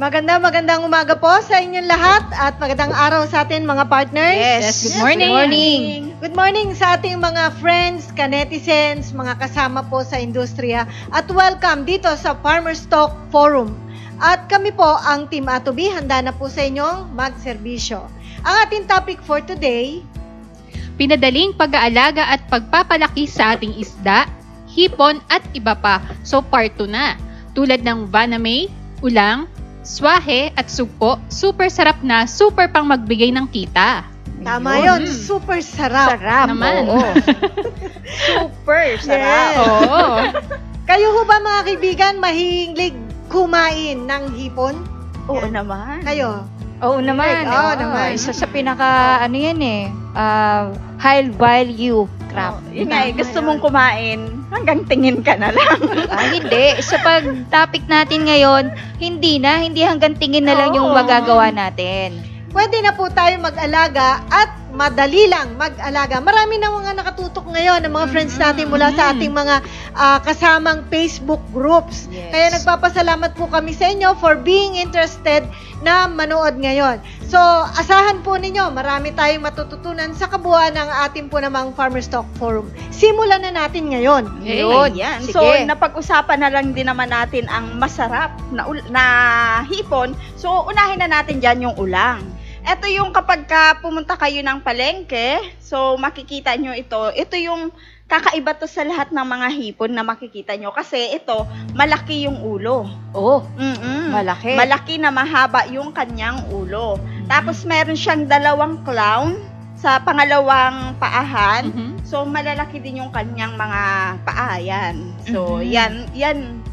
Magandang umaga po sa inyong lahat at magandang araw sa atin mga partners. Yes, good morning. Good morning sa ating mga friends, ka-netizens, mga kasama po sa industriya at welcome dito sa Farmers Talk Forum. At kami po ang Team Atobi, handa na po sa inyong magserbisyo. Ang ating topic for today, Pinadaling pag-aalaga at pagpapalaki sa ating isda, hipon at iba pa. So part 2 na. Tulad ng vaname, ulang, swahe at sugpo, super sarap na, super pang magbigay ng kita. tama yun, super sarap. Naman. Oo. Super sarap. Yes. Oo. Kayo ho ba mga kaibigan mahilig kumain ng hipon? Oo naman. Kayo? Oo naman. Oo naman. Isa sa pinaka, high value crab. Yun nga gusto mong kumain, hanggang tingin ka na lang. Hindi. Sa pag-topic natin ngayon, hindi hanggang tingin na lang yung Oo. magagawa natin. Pwede na po tayo mag-alaga at madali lang mag-alaga. Marami na mga nakatutok ngayon ng mga friends natin mula sa ating mga kasamang Facebook groups. Yes. Kaya nagpapasalamat po kami sa inyo for being interested na manood ngayon. So, asahan po ninyo, marami tayong matututunan sa kabuuan ng ating po namang Farmers Talk Forum. Simulan na natin ngayon. Yun. Ayan. Sige. So, napag-usapan na lang din naman natin ang masarap na hipon. So, unahin na natin dyan yung ulang. Ito yung kapag pumunta kayo ng palengke, so makikita nyo ito. Ito yung kakaiba to sa lahat ng mga hipon na makikita nyo. Kasi ito, malaki yung ulo. Oo. Malaki. Malaki na mahaba yung kanyang ulo. Tapos meron siyang dalawang clown sa pangalawang paahan. So malalaki din yung kanyang mga paa yan. So yan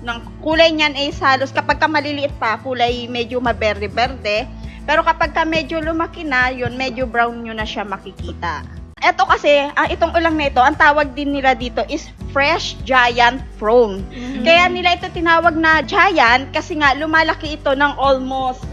ng kulay niyan ay halos kapag ka maliliit pa, kulay medyo maberde-berde. Pero kapag ka medyo lumaki na, yun medyo brown nyo na siya makikita. Ito kasi, itong ulang na ito, ang tawag din nila dito is fresh giant prawn. Kaya nila ito tinawag na giant kasi nga lumalaki ito ng almost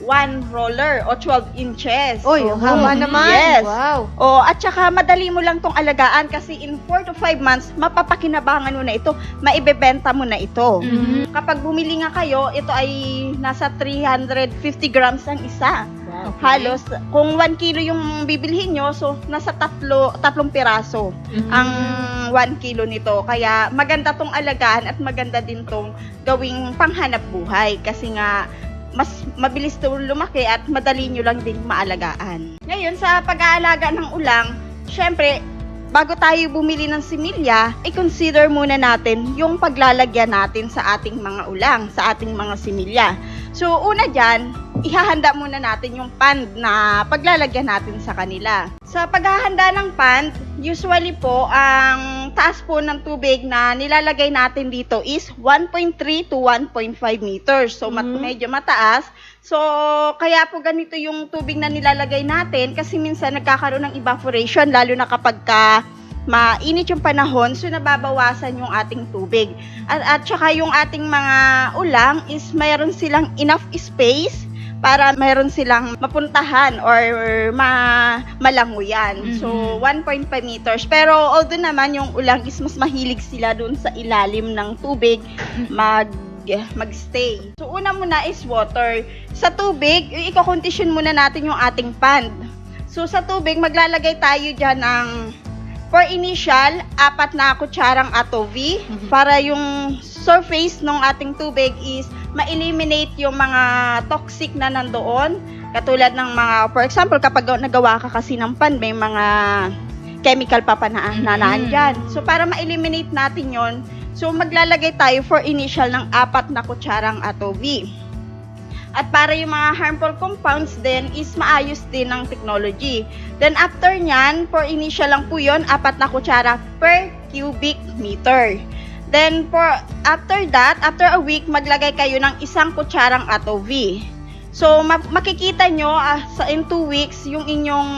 1 roller o 12 inches. Oy, ang haba naman. Yes. Wow. At saka madali mo lang tong alagaan kasi in 4 to 5 months, mapapakinabangan mo na ito, maibebenta mo na ito. Kapag bumili nga kayo, ito ay nasa 350 grams ang isa. Okay. Halos, kung 1 kilo yung bibilhin nyo, so nasa tatlong piraso ang 1 kilo nito. Kaya maganda tong alagaan at maganda din tong gawing panghanap buhay kasi nga mas mabilis ito lumaki at madali nyo lang din maalagaan. Ngayon, sa pag-aalaga ng ulang, syempre, bago tayo bumili ng similya, i-consider muna natin yung paglalagyan natin sa ating mga ulang, sa ating mga similya. So, una dyan, ihahanda muna natin yung pond na paglalagyan natin sa kanila. Sa paghahanda ng pond, usually po, ang taas po ng tubig na nilalagay natin dito is 1.3 to 1.5 meters. So, medyo mataas. So, kaya po ganito yung tubig na nilalagay natin kasi minsan nagkakaroon ng evaporation, lalo na kapag mainit yung panahon, so nababawasan yung ating tubig. At saka yung ating mga ulang is mayroon silang enough space para mayroon silang mapuntahan or malanguyan. So, 1.5 meters. Pero although naman yung ulang is mas mahilig sila dun sa ilalim ng tubig, magstay. So, una muna is water. Sa tubig, i-condition muna natin yung ating pond. So, sa tubig, maglalagay tayo dyan ng for initial, 4 na kutsarang atovi para yung surface ng ating tubig is ma-eliminate yung mga toxic na nandoon. Katulad ng mga, for example, kapag nagawa ka kasi ng pan, may mga chemical pa na nandyan. So, para ma-eliminate natin yon, so maglalagay tayo for initial ng 4 na kutsarang atovi. At para yung mga harmful compounds din is maayos din ng technology. Then after nyan, for initial lang po yun, 4 na kutsara per cubic meter. Then after that, after a week, maglagay kayo ng 1 kutsarang atovi. So makikita nyo in 2 weeks, yung inyong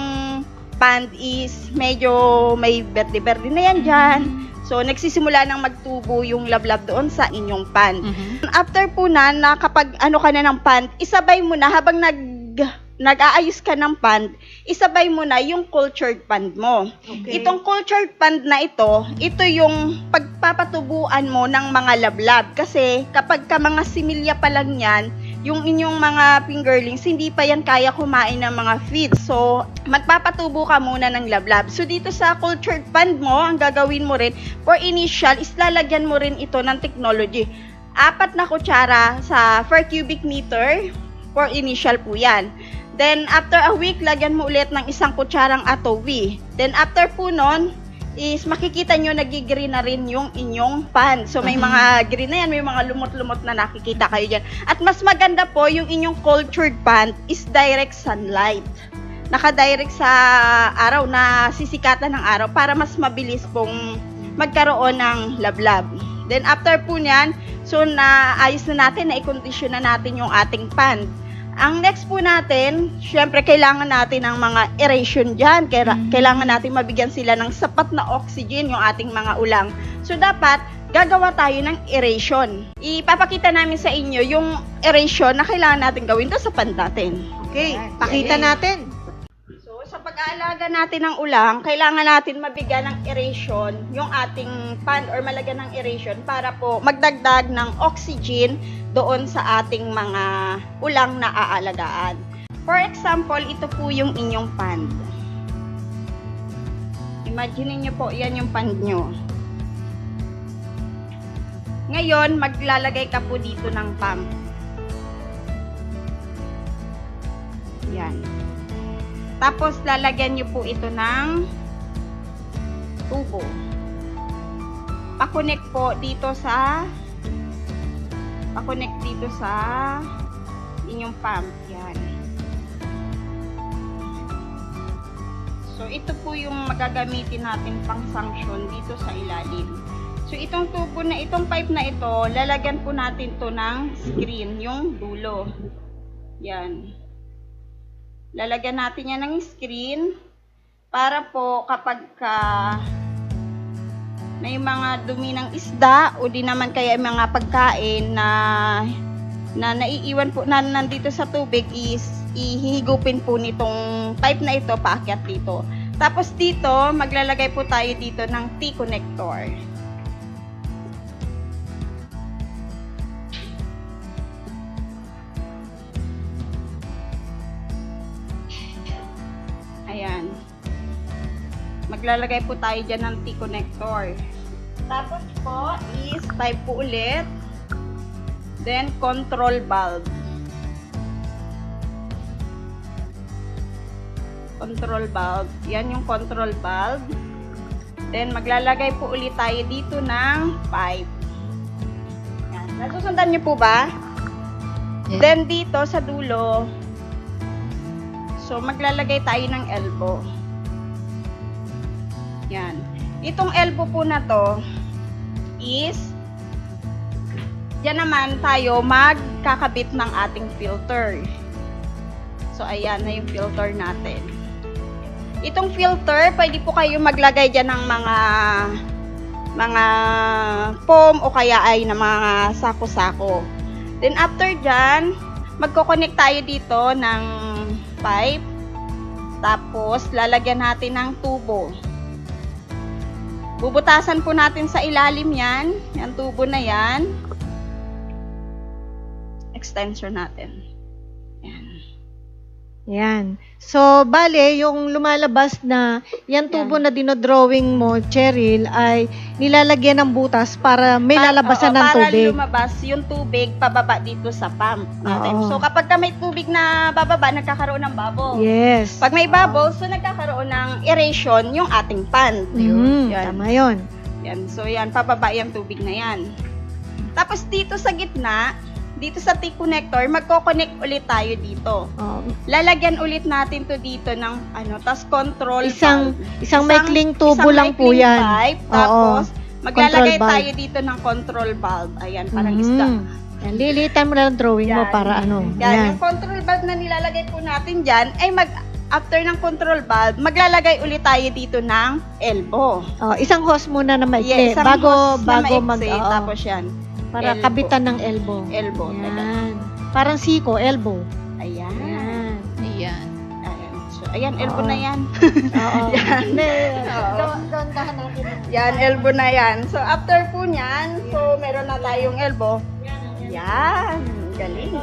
pond is medyo may berde-berde na yan dyan. So, nagsisimula nang magtubo yung lablab doon sa inyong pond. After po na kapag ka na ng pond, isabay mo na habang nag-aayos ka ng pond, isabay mo na yung cultured pond mo. Okay. Itong cultured pond na ito yung pagpapatubuan mo ng mga lablab. Kasi kapag ka mga similya pa lang yan, yung inyong mga fingerlings, hindi pa yan kaya kumain ng mga feeds. So, magpapatubo ka muna ng lablab. So, dito sa cultured pond mo, ang gagawin mo rin, for initial, is lalagyan mo rin ito ng technology. 4 na kutsara sa per cubic meter, for initial po yan. Then, after a week, lagyan mo ulit ng 1 kutsarang atovi. Then, after po nun, is makikita nyo nagigreen na rin yung inyong pan. So, may mga green na yan, may mga lumot-lumot na nakikita kayo dyan. At mas maganda po, yung inyong cultured pan is direct sunlight. Naka-direct sa araw, na sisikatan ng araw para mas mabilis pong magkaroon ng lablab. Then, after po nyan, so, naayos na natin, na-i-condition na natin yung ating pan. Ang next po natin, syempre kailangan natin ng mga aeration dyan. Kailangan natin mabigyan sila ng sapat na oxygen yung ating mga ulang. So, dapat gagawa tayo ng aeration. Ipapakita namin sa inyo yung aeration na kailangan natin gawin doon sa pond natin. Okay, pakita natin. So, sa pag-aalaga natin ng ulang, kailangan natin mabigyan ng aeration yung ating pond or malagyan ng aeration para po magdagdag ng oxygen doon sa ating mga ulang na aalagaan. For example, ito po yung inyong pond. Imagine niyo po, yan yung pond nyo. Ngayon, maglalagay ka po dito ng pump. Yan. Tapos, lalagyan nyo po ito ng tubo. Pa-connect po dito sa inyong pump. Yan. So, ito po yung magagamitin natin pang sanction dito sa ilalim. So, itong tubo na, itong pipe na ito, lalagyan po natin to ng screen, yung dulo. Yan. Lalagyan natin yan ng screen para po kapag may mga dumi ng isda o di naman kaya mga pagkain na naiiwan po na nandito sa tubig is ihigupin po nitong pipe na ito paakyat dito. Tapos dito, maglalagay po tayo dito ng T-connector. Ayan. Maglalagay po tayo dyan ng T-connector. Tapos po is pipe po ulit. Then control valve. Control valve. Yan yung control valve. Then maglalagay po ulit tayo dito ng pipe. Yan. Nasusundan niyo po ba? Yes. Then dito sa dulo, so maglalagay tayo ng elbow. Yan. Itong elbow po na to is diyan naman tayo magkakabit ng ating filter. So ayan na yung filter natin. Itong filter, pwede po kayo maglagay diyan ng mga foam o kaya ay ng mga sako-sako. Then after diyan, magko-connect tayo dito ng pipe. Tapos lalagyan natin ng tubo. Bubutasan po natin sa ilalim yan. Yan tubo na yan. Extension natin. Yan. Yan. So, bale, yung lumalabas na, yan tubo na dinodrawing mo, Cheryl, ay nilalagyan ng butas para may lalabasan ng tubig. Para lumabas yung tubig pababa dito sa pump natin. Oo. So, kapag may tubig na bababa, nagkakaroon ng bubble. Yes. Pag may bubble, so nagkakaroon ng aeration yung ating pond. Yan. Tama yun. Yan. So, yan. Pababa yung tubig na yan. Tapos, dito sa gitna, dito sa T-connector, magko-connect ulit tayo dito. Oh, Lalagyan ulit natin to dito ng tas control isang valve. maikling tubo lang po maikling yan. pipe, Oo. tapos maglalagay Control valve. tayo dito ng control valve. Ayan, parang isda. Yan, lilitan mo lang ang drawing mo Yan. para ano. Yan, Yan. yung control valve na nilalagay po natin dyan, ay after ng control valve, maglalagay ulit tayo dito ng elbow. Oh, isang hose muna na maikli. Isang bago hose na mag maiksi, oo, tapos yan. para elbow. kabitan ng elbow. Elbow. Yan. Parang siko, elbow. Ayan. Yan. Ayan. Ayan. So, ayan, elbow Oo. na yan. Oo. Yan. Oo. Dahan natin. Yan, elbow na yan. So, after po nyan, so, meron na tayong elbow. Yan. Galing.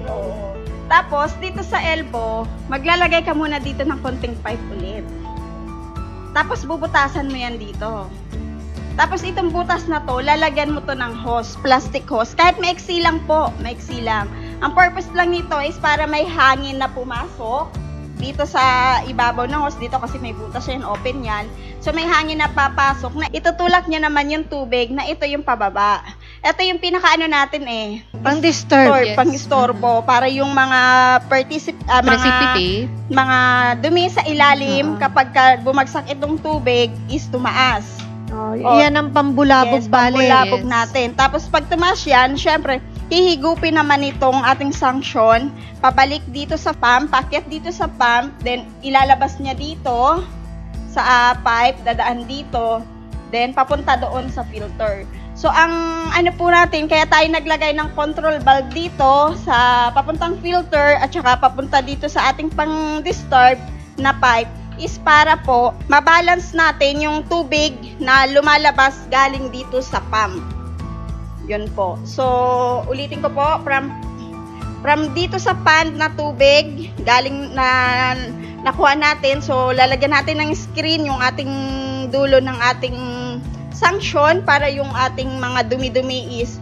Oo. Tapos, dito sa elbow, maglalagay ka muna dito ng konting pipe ulit. Tapos, bubutasan mo yan dito. Tapos, itong butas na to, lalagyan mo to ng hose, plastic hose. Kahit maiksi lang po, maiksi lang. Ang purpose lang nito is para may hangin na pumasok dito sa ibabaw ng hose, dito kasi may butas yan, open yan. So, may hangin na papasok na itutulak niya naman yung tubig na ito yung pababa. Ito yung pinakaano natin Pang-disturb. Yes. Pang-istorbo para yung mga Precipitate. mga dumi sa ilalim kapag bumagsak itong tubig is tumaas. Oh, Oh. yan ang pambulabog Yes, bale. pambulabog Yes. natin. Tapos pag tumaas yan, syempre, hihigupin naman itong ating sanction, pabalik dito sa pump, pakyat dito sa pump, then ilalabas niya dito sa pipe, dadaan dito, then papunta doon sa filter. So, ang ano po natin, kaya tayo naglagay ng control valve dito sa papuntang filter at saka papunta dito sa ating pang-disturb na pipe is para po mabalance natin yung tubig na lumalabas galing dito sa pump. Yun po. So, ulitin ko po, from dito sa pond na tubig, galing na nakuha natin, so lalagyan natin ng screen yung ating dulo ng ating sanction para yung ating mga dumi-dumi is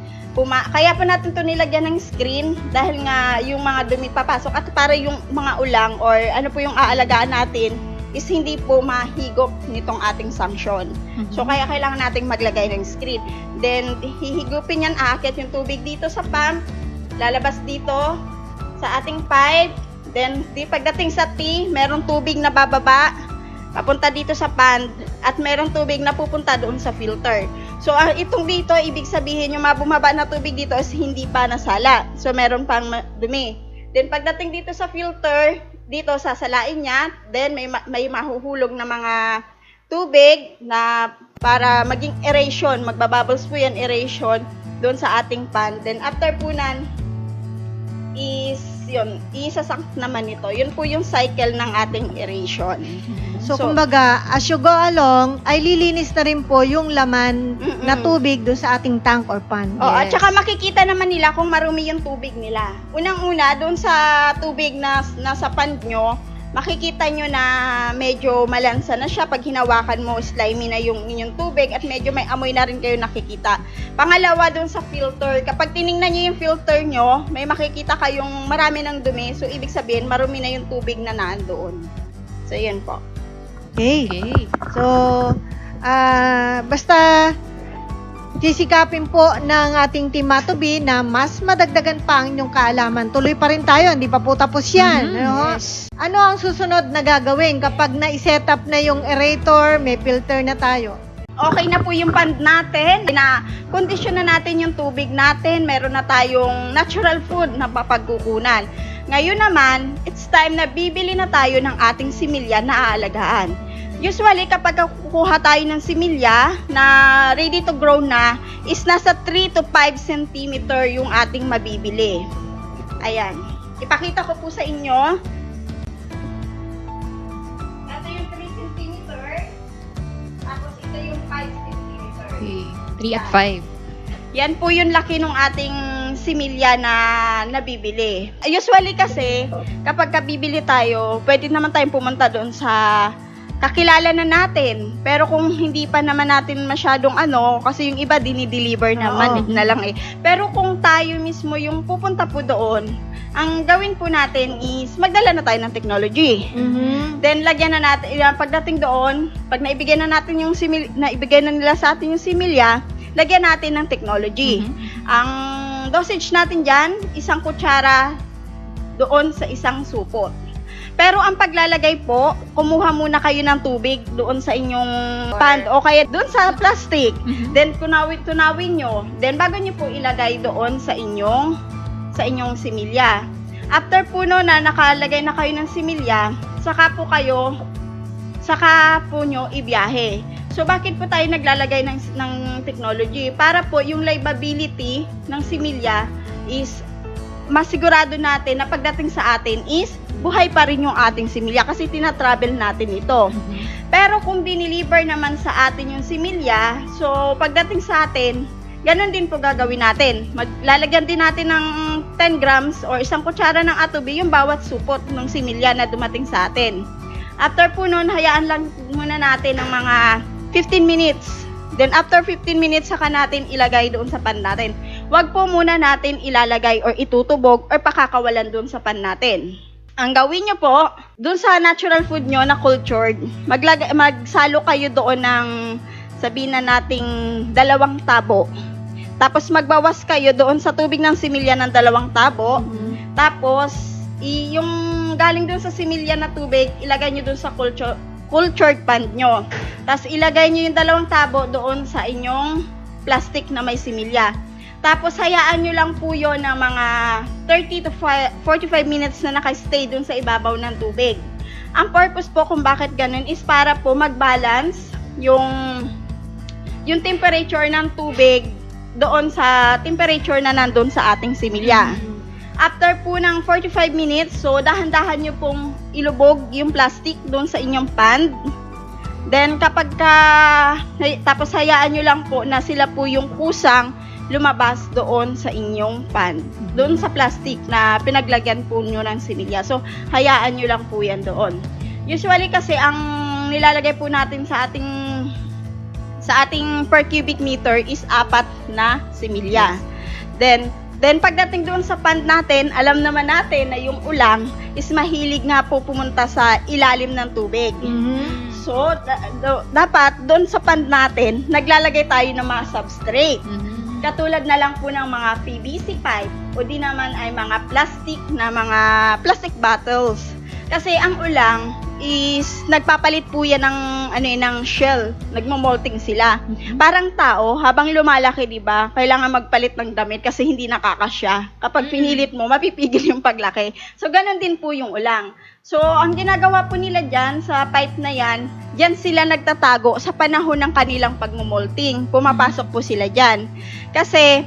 kaya pa natin to nilagyan ng screen dahil nga yung mga dumi papasok at para yung mga ulang or ano po yung aalagaan natin is hindi po mahigop nitong ating sanction. So, kaya kailangan nating maglagay ng screen. Then, hihigupin yan, aakyat yung tubig dito sa pump, lalabas dito sa ating pipe. Then, pagdating sa T, merong tubig na bababa, papunta dito sa pond, at merong tubig na pupunta doon sa filter. So, itong dito, ibig sabihin, yung bumaba na tubig dito is hindi pa nasala. So, meron pang dumi. Then, pagdating dito sa filter, dito sasalain niya, then may mahuhulog na mga tubig na para maging aeration, magbabubbles po yan, aeration, doon sa ating pan. Then after po nan, is yun, isasak naman ito. Yun po yung cycle ng ating aeration. So, kumbaga, as you go along, ay lilinis na rin po yung laman na tubig doon sa ating tank or pan. Oh, at saka makikita naman nila kung marumi yung tubig nila. Unang-una, doon sa tubig na nasa pan nyo, makikita nyo na medyo malansa na siya. Pag hinawakan mo, slimy na yung inyong tubig at medyo may amoy na rin kayo nakikita. Pangalawa, doon sa filter, kapag tiningnan nyo yung filter nyo, may makikita kayong marami ng dumi. So, ibig sabihin, marumi na yung tubig na nandoon. So, yun po. Okay. Okay. So, basta sisikapin po ng ating Team Matobi na mas madagdagan pa ang inyong kaalaman. Tuloy pa rin tayo, hindi pa po tapos yan. Ano? Yes. Ano ang susunod na gagawin kapag na-set up na yung aerator, may filter na tayo? Okay na po yung pond natin, na kondisyon na natin yung tubig natin, meron na tayong natural food na papagkukunan. Ngayon naman, it's time na bibili na tayo ng ating similya na aalagaan. Usually, kapag kukuha tayo ng similya na ready to grow na, is nasa 3 to 5 cm yung ating mabibili. Ayan. Ipakita ko po sa inyo. Ito yung 3 cm. Tapos ito yung 5 cm. Okay. 3 at 5. Yan po yung laki ng ating similya na nabibili. Usually kasi, kapag kabibili tayo, pwede naman tayong pumunta doon sa kakilala na natin. Pero kung hindi pa naman natin masyadong kasi yung iba dinideliver naman na lang eh. Pero kung tayo mismo yung pupunta po doon, ang gawin po natin is magdala na tayo ng technology. Then lagyan na natin, pagdating doon, pag naibigay na natin yung naibigay na nila sa atin yung similya, lagyan natin ng technology. Ang dosage natin dyan, 1 kutsara doon sa 1 supot. Pero ang paglalagay po, kumuha muna kayo ng tubig doon sa inyong pan o kaya doon sa plastic. Then tunawin nyo. Then bago nyo po ilagay doon sa inyong similya. After po no na nakalagay na kayo ng similya, saka po nyo ibiyahe. So bakit po tayo naglalagay ng technology? Para po yung livability ng similya is masigurado natin na pagdating sa atin is buhay pa rin yung ating similya kasi tinatravel natin ito. Pero kung dineliver naman sa atin yung similya, so pagdating sa atin, ganun din po gagawin natin. Maglalagyan din natin ng 10 grams or 1 kutsara ng atubi yung bawat supot ng similya na dumating sa atin. After po nun, hayaan lang muna natin ng mga 15 minutes. Then after 15 minutes, saka natin ilagay doon sa pan natin. Huwag po muna natin ilalagay or itutubog or pakakawalan doon sa pan natin. Ang gawin nyo po, doon sa natural food nyo na cultured, magsalo kayo doon ng, sabihin na nating 2 tabo. Tapos magbawas kayo doon sa tubig ng similya ng 2 tabo. Tapos, yung galing doon sa similya na tubig, ilagay nyo doon sa cultured pan nyo. Tapos ilagay nyo yung 2 tabo doon sa inyong plastic na may similya. Tapos hayaan nyo lang po yun ng mga 30 to 45 minutes na nakastay doon sa ibabaw ng tubig. Ang purpose po kung bakit ganun is para po mag-balance yung temperature ng tubig doon sa temperature na nandun sa ating similya. After po ng 45 minutes, so dahan-dahan nyo pong ilubog yung plastic doon sa inyong pan. Then tapos hayaan nyo lang po na sila po yung kusang lumabas doon sa inyong pan. Doon sa plastic na pinaglagyan po nyo ng similya. So hayaan nyo lang po yan doon. Usually kasi ang nilalagay po natin sa ating per cubic meter is 4 na similya. Then pagdating doon sa pan natin, alam naman natin na yung ulang is mahilig nga po pumunta sa ilalim ng tubig. So, dapat doon sa pan natin, naglalagay tayo ng mga substrate. Katulad na lang po ng mga PVC pipe o di naman ay mga plastic bottles. Kasi ang ulang is nagpapalit po yan ng shell, nagmo-molting sila. Parang tao, habang lumalaki, 'di ba? Kailangan magpalit ng damit kasi hindi nakakasya. Kapag pinilit mo, mapipigil yung paglaki. So ganun din po yung ulang. So ang ginagawa po nila diyan sa pipe na yan, diyan sila nagtatago sa panahon ng kanilang pagmo-molting. Pumapasok po sila diyan. Kasi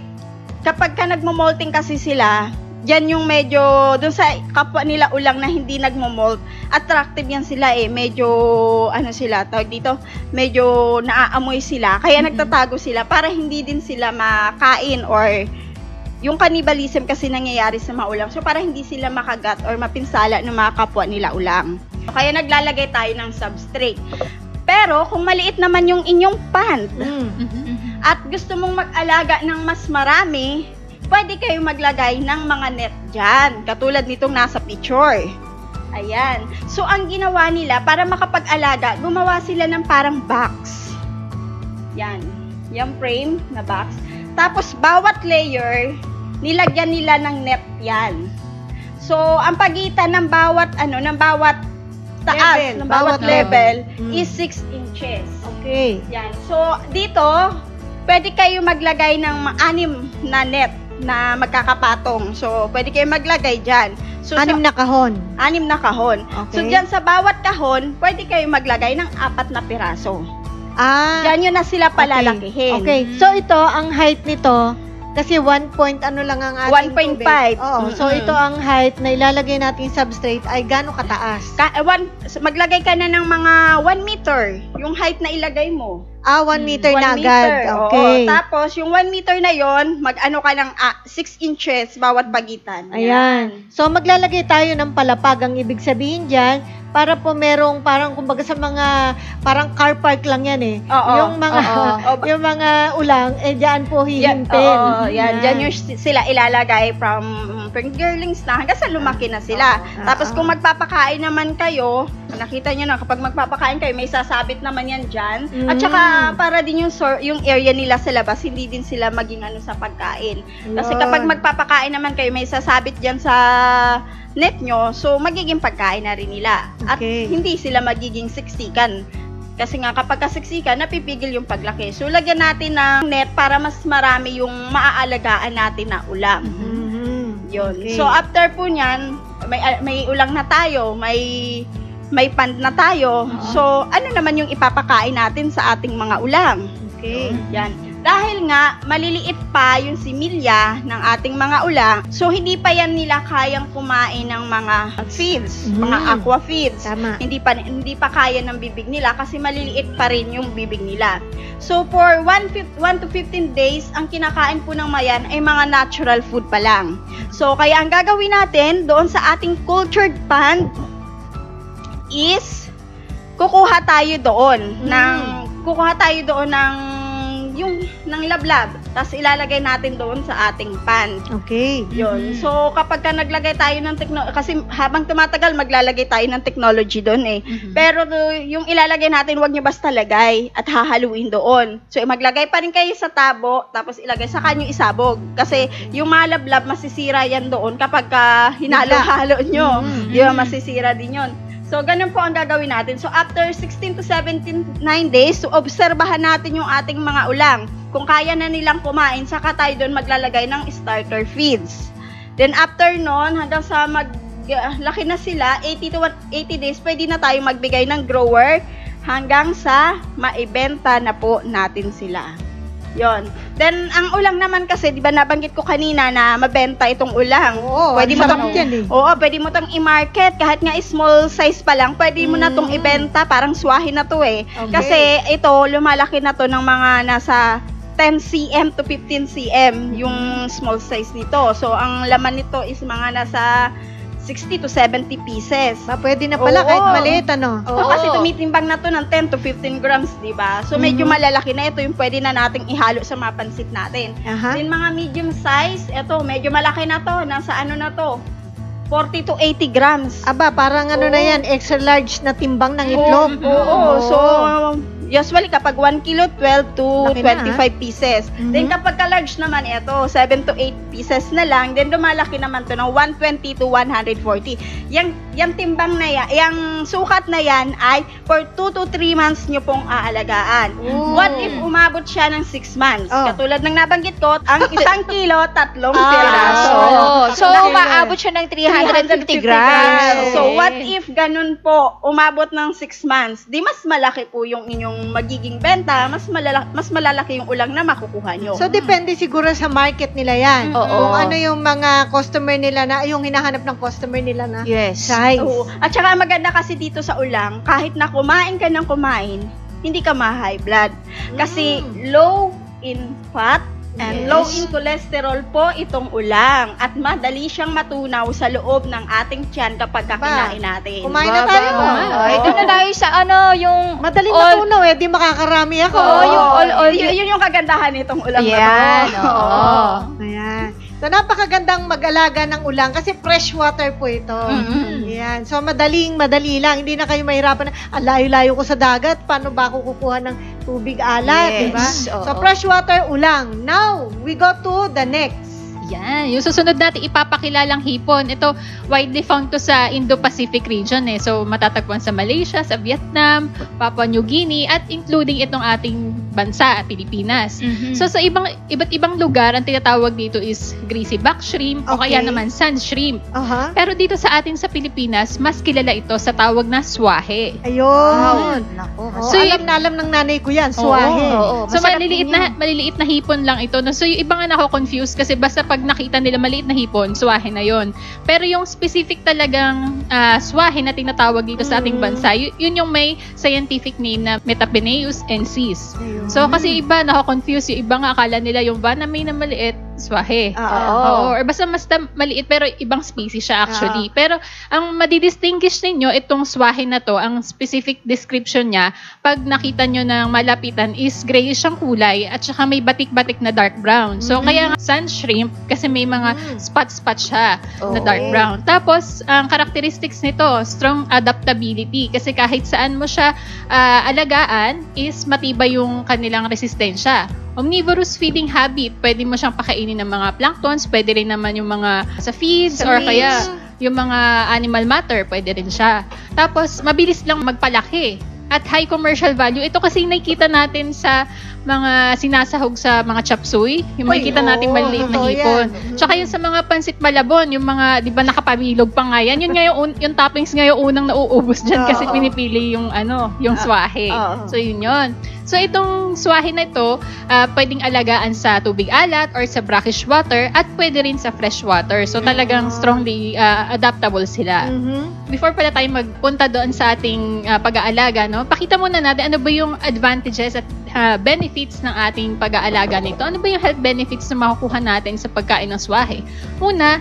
kapag ka nagmo-molting kasi sila, yan yung medyo, dun sa kapwa nila ulang na hindi nagmo-molt, attractive yan sila medyo, tawag dito, medyo naaamoy sila, kaya nagtatago sila para hindi din sila makain or yung cannibalism kasi nangyayari sa mga ulang, so para hindi sila makagat or mapinsala ng mga kapwa nila ulang. Kaya naglalagay tayo ng substrate. Pero kung maliit naman yung inyong pan, at gusto mong mag-alaga ng mas marami, pwede kayo maglagay ng mga net dyan. Katulad nitong nasa picture. Ayan. So, ang ginawa nila, para makapag-alaga, gumawa sila ng parang box. Yan. Yung frame na box. Tapos, bawat layer, nilagyan nila ng net yan. So, ang pagitan ng bawat, taas, ng bawat level, is 6 inches. Okay. Yan. So, dito, pwede kayo maglagay ng 6 na net na magkakapatong. So, pwede kayo maglagay dyan. So, 6 na kahon. 6 na kahon. Okay. So, dyan sa bawat kahon, pwede kayo maglagay ng 4 na piraso. Dyan yun na sila palalakihin. Okay. So, ito, ang height nito, kasi 1 point lang ang ating 1.5. tubig. Oo. So, ito ang height na ilalagay natin substrate ay gaano kataas? Maglagay ka na ng mga 1 meter. Yung height na ilagay mo. 1 meter 1 na meter, agad. Okay. Oo. Tapos, yung 1 meter na yon, mag-ano ka ng 6 inches bawat pagitan. Ayan. So, maglalagay tayo ng palapag. Ang ibig sabihin dyan, para po merong parang kumbaga sa mga parang car park lang yan Oo. Yung mga yung mga ulang diyan po hihimpin. Yan. Diyan yung sila ilalagay from fingerlings na hanggang sa lumaki na sila. Tapos kung magpapakain naman kayo, nakita nyo na kapag magpapakain kayo, may sasabit naman yan dyan. At saka para din yung area nila sa labas, hindi din sila maging sa pagkain. Kasi kapag magpapakain naman kayo, may sasabit dyan sa net nyo, so magiging pagkain na rin nila. At hindi sila magiging siksikan. Kasi nga kapag kasiksikan, napipigil yung paglaki. So lagyan natin ng net para mas marami yung maaalagaan natin na ulam. Yun. Okay. So after po nyan, may ulang na tayo, may pan na tayo. So ano naman yung ipapakain natin sa ating mga ulam? Okay. Yan. Dahil nga, maliliit pa yung similya ng ating mga ulang, so hindi pa yan nila kayang kumain ng mga feeds, mga aqua feeds. Tama. Hindi pa kaya ng bibig nila kasi maliliit pa rin yung bibig nila. So for 1 to 15 days, ang kinakain po ng mayan ay mga natural food pa lang. So kaya ang gagawin natin doon sa ating cultured pond is kukuha tayo doon ng lablab, tapos ilalagay natin doon sa ating pan. Okay. Yun. So, kapag ka naglagay tayo ng kasi habang tumatagal, maglalagay tayo ng technology doon eh. Pero yung ilalagay natin, wag nyo basta lagay at hahaluin doon. So, maglagay pa rin kayo sa tabo, tapos ilagay sa kanyo isabog. Kasi yung mga lablab, masisira yan doon kapag ka hinalo-halo nyo. Yun, masisira din yun. So, ganun po ang gagawin natin. So, after 16 to 17 days, so, obserbahan natin yung ating mga ulang. Kung kaya na nilang kumain, saka tayo doon maglalagay ng starter feeds. Then, after nun, hanggang sa laki na sila, 80 to 80 days, pwede na tayo magbigay ng grower hanggang sa maibenta na po natin sila. Yon. Then, ang ulang naman kasi, di ba nabanggit ko kanina na mabenta itong ulang. Oo, pwede mo sarap tong, yan eh. Oo, pwede mo tong i-market. Kahit nga small size pa lang, pwede mo na tong ibenta. Parang swahe na to eh. Okay. Kasi ito, lumalaki na to ng mga nasa 10 cm to 15 cm yung small size nito. So, ang laman nito is mga nasa 60 to 70 pieces. Pwede na pala Oo. kahit maliit, ano? Oo, kasi tumitimbang na to ng 10 to 15 grams, di ba? So, medyo malalaki na ito yung pwede na nating ihalo sa mga pansit natin. Aha. Then, mga medium size, ito, medyo malaki na to. Nasa ano na to? 40 to 80 grams. Aba, parang ano Oo. na yan, extra large na timbang ng itlog. Oo. So, usually kapag 1 kilo, 12 to Laki na, 25 pieces. Then kapag ka-large naman ito, 7 to 8 pieces na lang. Then lumalaki naman to ng 120 to 140. Yang timbang na yan, yung sukat na yan ay for 2 to 3 months nyo pong aalagaan. Oh. What if umabot siya ng 6 months? Oh. Katulad ng nabanggit ko, ang 1 kilo, 3 Ah. piraso. So, umaabot siya ng 350 grams. So, what if ganun po, umabot ng 6 months, di mas malaki po yung inyong magiging benta, mas malalaki yung ulang na makukuha nyo. So, depende siguro sa market nila yan. Oo. Kung ano yung mga customer nila na, yung hinahanap ng customer nila na Yes. size. Oo. At saka maganda kasi dito sa ulang, kahit na kumain ka ng kumain, hindi ka ma-high blood. Kasi low in fat and Yes. low in cholesterol po itong ulang. At madali siyang matunaw sa loob ng ating tiyan kapag kakain natin. Kumain na tayo. Ay, doon na tayo sa yung Madaling all- matunaw eh, di makakarami ako. Oo, yung all- yun yung kagandahan nitong ulang na Yan, to. oo. Ayan. So, napakagandang mag-alaga ng ulang kasi fresh water po ito. Mm-hmm. Ayan. So, madali lang. Hindi na kayo mahirapan na, layo-layo ko sa dagat. Paano ba ako kukuha ng tubig alat? Yes, Diba? oo. So, fresh water, ulang. Now, we go to the next. Yan. Yung susunod natin ipapakilalang hipon. Ito, widely found to sa Indo-Pacific region eh. So, matatagpuan sa Malaysia, sa Vietnam, Papua New Guinea, at including itong ating bansa, Pilipinas. So, sa iba't ibang lugar, ang tinatawag dito is greasy back shrimp o kaya Okay. naman sand shrimp. Aha. Pero dito sa atin sa Pilipinas, mas kilala ito sa tawag na swahe. Ayun. Nako. Oh, So, alam ng nanay ko yan, swahe. Oo. So, Masarap maliliit na hipon lang ito. No? So, yung iba nga nako-confuse kasi basta pag nakita nila maliit na hipon, swahe na yon. Pero yung specific talagang swahe na tinatawag dito sa ating bansa, yun yung may scientific name na Metapeneus ensis. Ayun. So, kasi iba nako-confuse. Yung iba nga akala nila yung Vanamay na maliit, swahe. Oo. Or basta maliit pero ibang species siya actually. Pero ang madidistinguish ninyo itong swahe na to, ang specific description niya, pag nakita nyo ng malapitan is grayish ang kulay at saka may batik-batik na dark brown. So kaya nga sand shrimp kasi may mga spot-spot siya na dark Okay. brown. Tapos ang characteristics nito, strong adaptability kasi kahit saan mo siya alagaan is matibay yung kanilang resistensya. Omnivorous feeding habit, pwede mo siyang pakainin ng mga planktons, pwede rin naman yung mga sa feeds or kaya yung mga animal matter, pwede rin siya. Tapos, mabilis lang magpalaki at high commercial value. Ito kasi nakikita natin sa mga sinasahog sa mga chop suey, yung Uy, makikita natin oo, maliliit na totoo hipon. yan. Tsaka yung sa mga pansit malabon, yung mga, di ba nakapabilog pa nga yan, yun nga yung toppings nga yung unang nauubos dyan kasi Oo. pinipili yung yung swahe. Oo. So yun yun. So itong swahe na ito, pwedeng alagaan sa tubig alat or sa brackish water at pwede rin sa fresh water. So talagang strongly adaptable sila. Mhm. Before pala tayo magpunta doon sa ating pag-aalaga, no? Pakita muna natin ano ba yung advantages at benefits ng ating pag-aalaga nito. Ano ba yung health benefits na makukuha natin sa pagkain ng swahe? Una,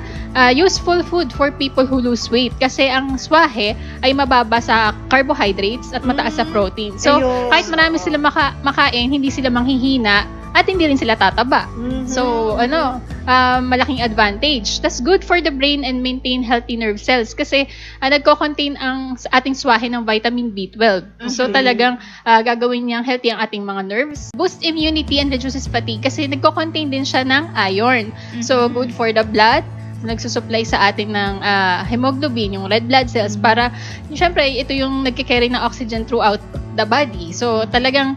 useful food for people who lose weight kasi ang swahe ay mababa sa carbohydrates at mataas sa protein. So, Ayun. kahit marami sila makain, hindi sila manghihina at hindi rin sila tataba. Mhm. So, malaking advantage. That's good for the brain and maintain healthy nerve cells kasi nagko-contain sa ating swahe ng vitamin B12. So, talagang gagawin niyang healthy ang ating mga nerves. Boost immunity and reduces fatigue kasi nagko-contain din siya ng iron. So, good for the blood. Nagsusupply sa atin ng hemoglobin, yung red blood cells, para, syempre, ito yung nagkikarry ng oxygen throughout the body. So, talagang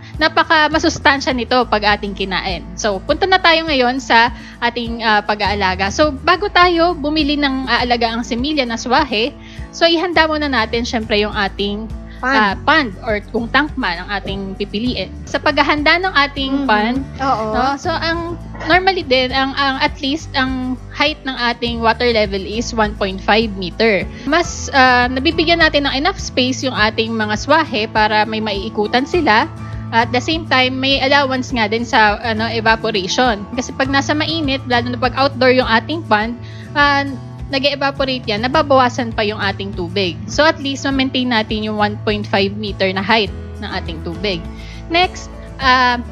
masustansya nito pag ating kinain. So, punta na tayo ngayon sa ating pag-aalaga. So, bago tayo bumili ng aalaga ang semilya na swahe, so, ihanda muna natin, syempre, yung ating pan or kung tank man ang ating pipiliin. Sa paghahanda ng ating pan, Oo. no? So ang normally din ang at least ang height ng ating water level is 1.5 meter. Mas nabibigyan natin ng enough space yung ating mga swahe para may maiikutan sila. At the same time, may allowance nga din sa evaporation. Kasi pag nasa mainit, lalo na pag outdoor yung ating pan, nag-evaporate yan, nababawasan pa yung ating tubig. So at least, ma-maintain natin yung 1.5 meter na height ng ating tubig. Next,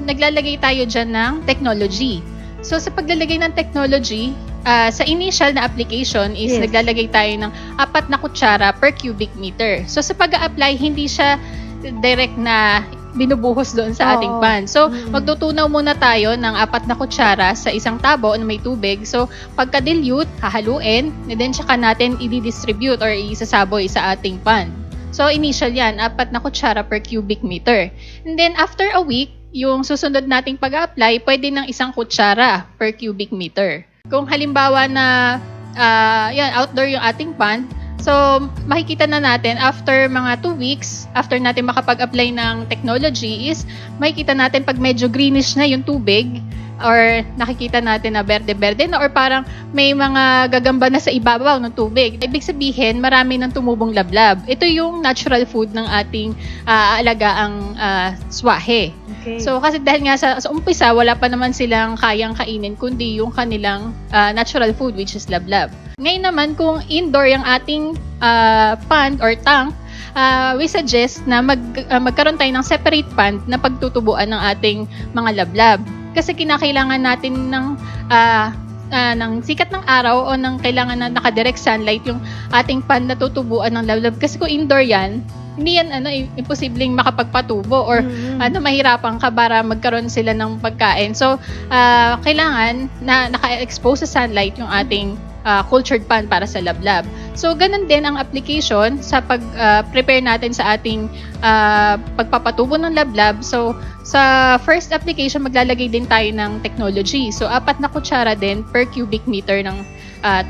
naglalagay tayo dyan ng technology. So sa paglalagay ng technology, sa initial na application is Yes. naglalagay tayo ng 4 na kutsara per cubic meter. So sa pag-a-apply, hindi siya direct na binubuhos doon sa ating Oo. pan. So, Mm. magtutunaw muna tayo ng 4 na kutsara sa isang tabo na may tubig. So, pagka-dilute, hahaluin, and then tsaka natin i-distribute or isasaboy sa ating pan. So, initial yan, 4 na kutsara per cubic meter. And then, after a week, yung susunod nating pag-apply, pwede ng 1 kutsara per cubic meter. Kung halimbawa na outdoor yung ating pan, so, makikita na natin after mga 2 weeks, after natin makapag-apply ng technology is, makikita natin pag medyo greenish na yung tubig or nakikita natin na berde-berde na or parang may mga gagamba na sa ibabaw ng tubig. Ibig sabihin, marami nang tumubong lablab. Ito yung natural food ng ating alagaang swahe. Okay. So, kasi dahil nga sa umpisa, wala pa naman silang kayang kainin kundi yung kanilang natural food which is lablab. Ngayon naman, kung indoor yung ating pond or tank, we suggest na magkaroon tayo ng separate pond na pagtutubuan ng ating mga lablab. Kasi kinakailangan natin ng sikat ng araw o ng kailangan na nakadirect sunlight yung ating pond na tutubuan ng lablab. Kasi kung indoor yan, hindi yan imposibleng makapagpatubo or mahirapan ka para magkaroon sila ng pagkain. So, kailangan na naka-expose sa sunlight yung ating cultured pan para sa lablab. So, ganun din ang application sa pag-prepare natin sa ating pagpapatubo ng lablab. So, sa first application, maglalagay din tayo ng technology. So, 4 na kutsara din per cubic meter ng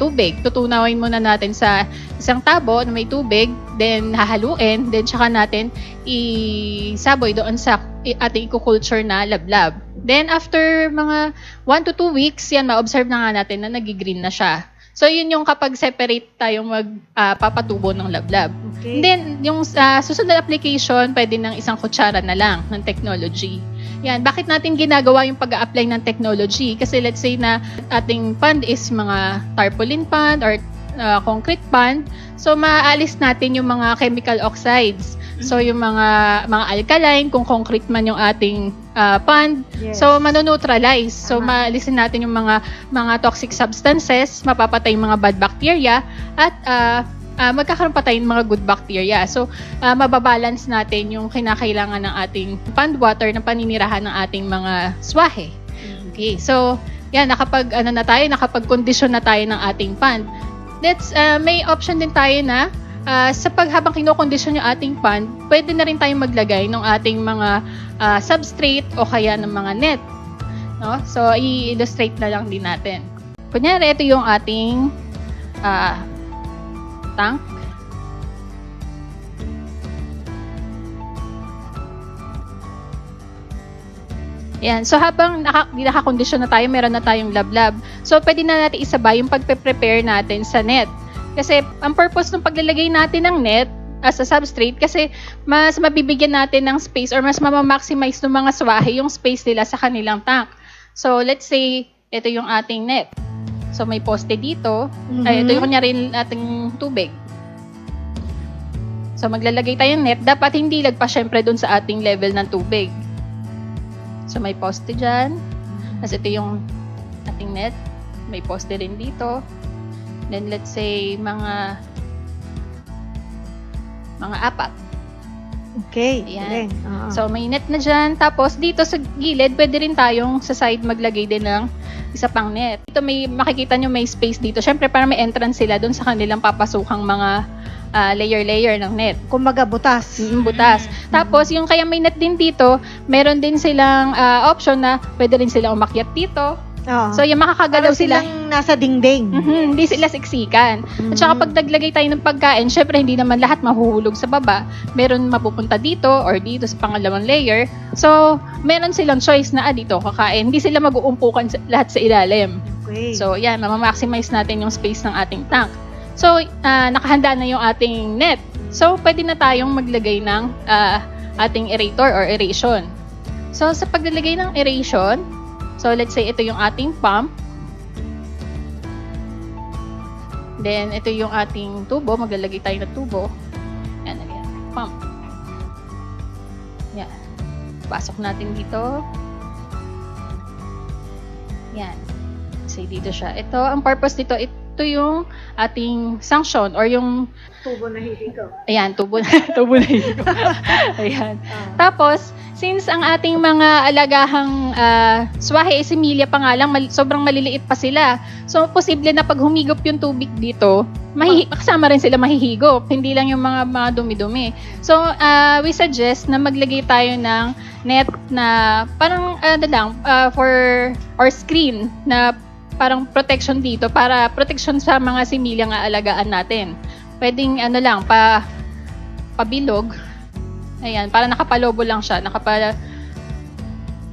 tubig. Tutunawin muna natin sa isang tabo na may tubig, then hahaluin, then tsaka natin isaboy doon sa ating eco-culture na lablab. Then, after mga 1 to 2 weeks, yan, ma-observe na nga natin na nag-green na siya. So, yun yung kapag separate tayong magpapatubo ng lablab. Okay. Then, yung susunod na application, pwede ng 1 kutsara na lang ng technology. Yan, bakit natin ginagawa yung pag-a-apply ng technology? Kasi let's say na ating pond is mga tarpaulin pond or concrete pond. So, maaalis natin yung mga chemical oxides. So, yung mga alkaline, kung concrete man yung ating pond. Yes. So, manoneutralize. So, Tama. maalisin natin yung mga toxic substances, mapapatay yung mga bad bacteria, at magkakaroon pa tayong mga good bacteria. So, mababalance natin yung kinakailangan ng ating pond water na paninirahan ng ating mga swahe. Okay, so, yan, nakapag-kondisyon na tayo ng ating pond. May option din tayo na habang kinokondisyon yung ating pond, pwede na rin tayong maglagay ng ating mga substrate o kaya ng mga net. No? So, i-illustrate na lang din natin. Kunyari, ito yung ating tank. Yan. So, habang nakakondisyon na tayo, meron na tayong lablab. So, pwede na natin isabay yung pagpe-prepare natin sa net. Kasi, ang purpose ng paglalagay natin ng net as a substrate, kasi mas mabibigyan natin ng space or mas mamamaximize ng mga swahe yung space nila sa kanilang tank. So, let's say, ito yung ating net. So, may poste dito. Ay, ito yung kunyari ating tubig. So, maglalagay tayo ng net. Dapat hindi lagpas syempre dun sa ating level ng tubig. So, may poste dyan. Tapos, ito yung ating net. May poste rin dito. Then, let's say, mga 4. Okay. Ayan. Galing. Oo. So, may net na dyan. Tapos, dito sa gilid, pwede rin tayong sa side maglagay din ng isa pang net. Dito makikita nyo may space dito. Syempre, para may entrance sila dun sa kanilang papasukang mga layer-layer ng net. Kumbaga butas. Butas. Tapos, yung kaya may net din dito, meron din silang option na pwede rin silang umakyat dito. Oo. So, yung makakagalaw Parang sila. silang nasa dingding. Hindi sila siksikan. At saka pag naglagay tayo ng pagkain, syempre hindi naman lahat mahuhulog sa baba. Meron mapupunta dito or dito sa pangalawang layer. So, meron silang choice na dito kakain. Hindi sila mag-uumpukan lahat sa ilalim. Okay. So, yan, mamamaximize natin yung space ng ating tank. So, nakahanda na yung ating net. So, pwede na tayong maglagay ng ating aerator or aeration. So, sa paglalagay ng aeration, so let's say ito yung ating pump. Then, ito yung ating tubo. Maglalagay tayo ng tubo. Yan, pump. Yan. Pasok natin dito. Yan. Say dito siya. Ito, ang purpose dito, ito yung ating sanction or yung tubo na hihigaw. ayan, tubo na higo. Ayan. Tapos, since ang ating mga alagahang swahe similya pa nga lang, sobrang maliliit pa sila. So, posible na pag humigop yung tubig dito, kasama rin sila mahihigop. Hindi lang yung mga dumi-dumi. So, we suggest na maglagay tayo ng net na parang or screen na parang protection dito para protection sa mga similyang aalagaan natin. Pwedeng pabilog. Ayan, para nakapalobo lang siya,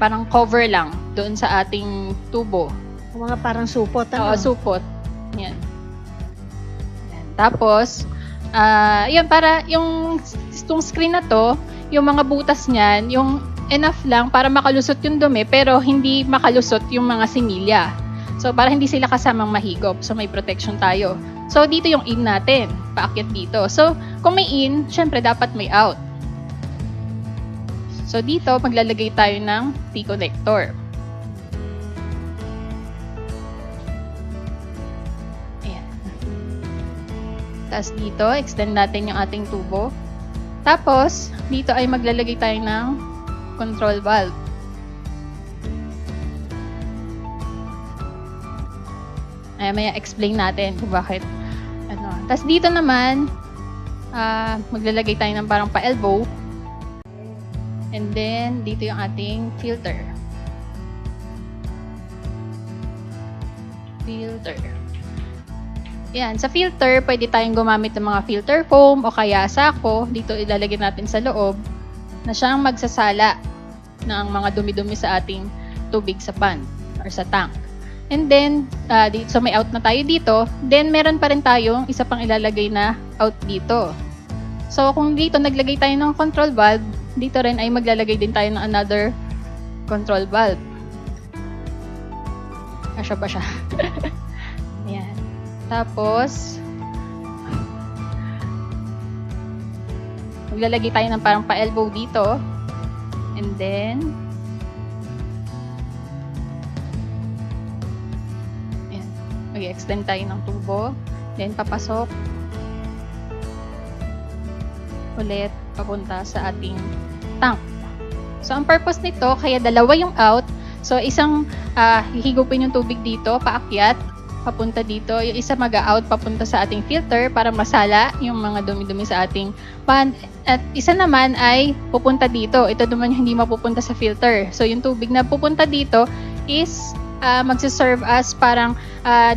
parang cover lang doon sa ating tubo. Mga parang supot. Oo, supot. Yan. Yan. Tapos, yan, para yung screen na to, yung mga butas niyan, yung enough lang para makalusot yung dumi, pero hindi makalusot yung mga similya. So, para hindi sila kasamang mahigop. So, may protection tayo. So, dito yung in natin. Paakyat dito. So, kung may in, syempre dapat may out. So, dito, maglalagay tayo ng T-connector. Ayan. Tapos dito, extend natin yung ating tubo. Tapos, dito ay maglalagay tayo ng control valve. Ay, may explain natin kung bakit. Tapos dito naman, maglalagay tayo ng parang pa-elbow. And then, dito yung ating filter. Filter. Yan. Sa filter, pwede tayong gumamit ng mga filter foam o kaya sako. Dito ilalagay natin sa loob na siyang magsasala ng mga dumi-dumi sa ating tubig sa pan or sa tank. And then, so may out na tayo dito. Then, meron pa rin tayong isa pang ilalagay na out dito. So, kung dito naglagay tayo ng control valve, dito rin ay maglalagay din tayo ng another control valve. Asya ba siya? Ayan. Tapos, maglalagay tayo ng parang pa-elbow dito. And then, mag-extend tayo ng tubo, then papasok ulit papunta sa ating tank. So, ang purpose nito, kaya dalawa yung out. So, isang hihigupin yung tubig dito, paakyat, papunta dito. Yung isa mag-out papunta sa ating filter para masala yung mga dumi-dumi sa ating pan. At isa naman ay pupunta dito. Ito naman yung hindi mapupunta sa filter. So yung tubig na pupunta dito is magsiserve as parang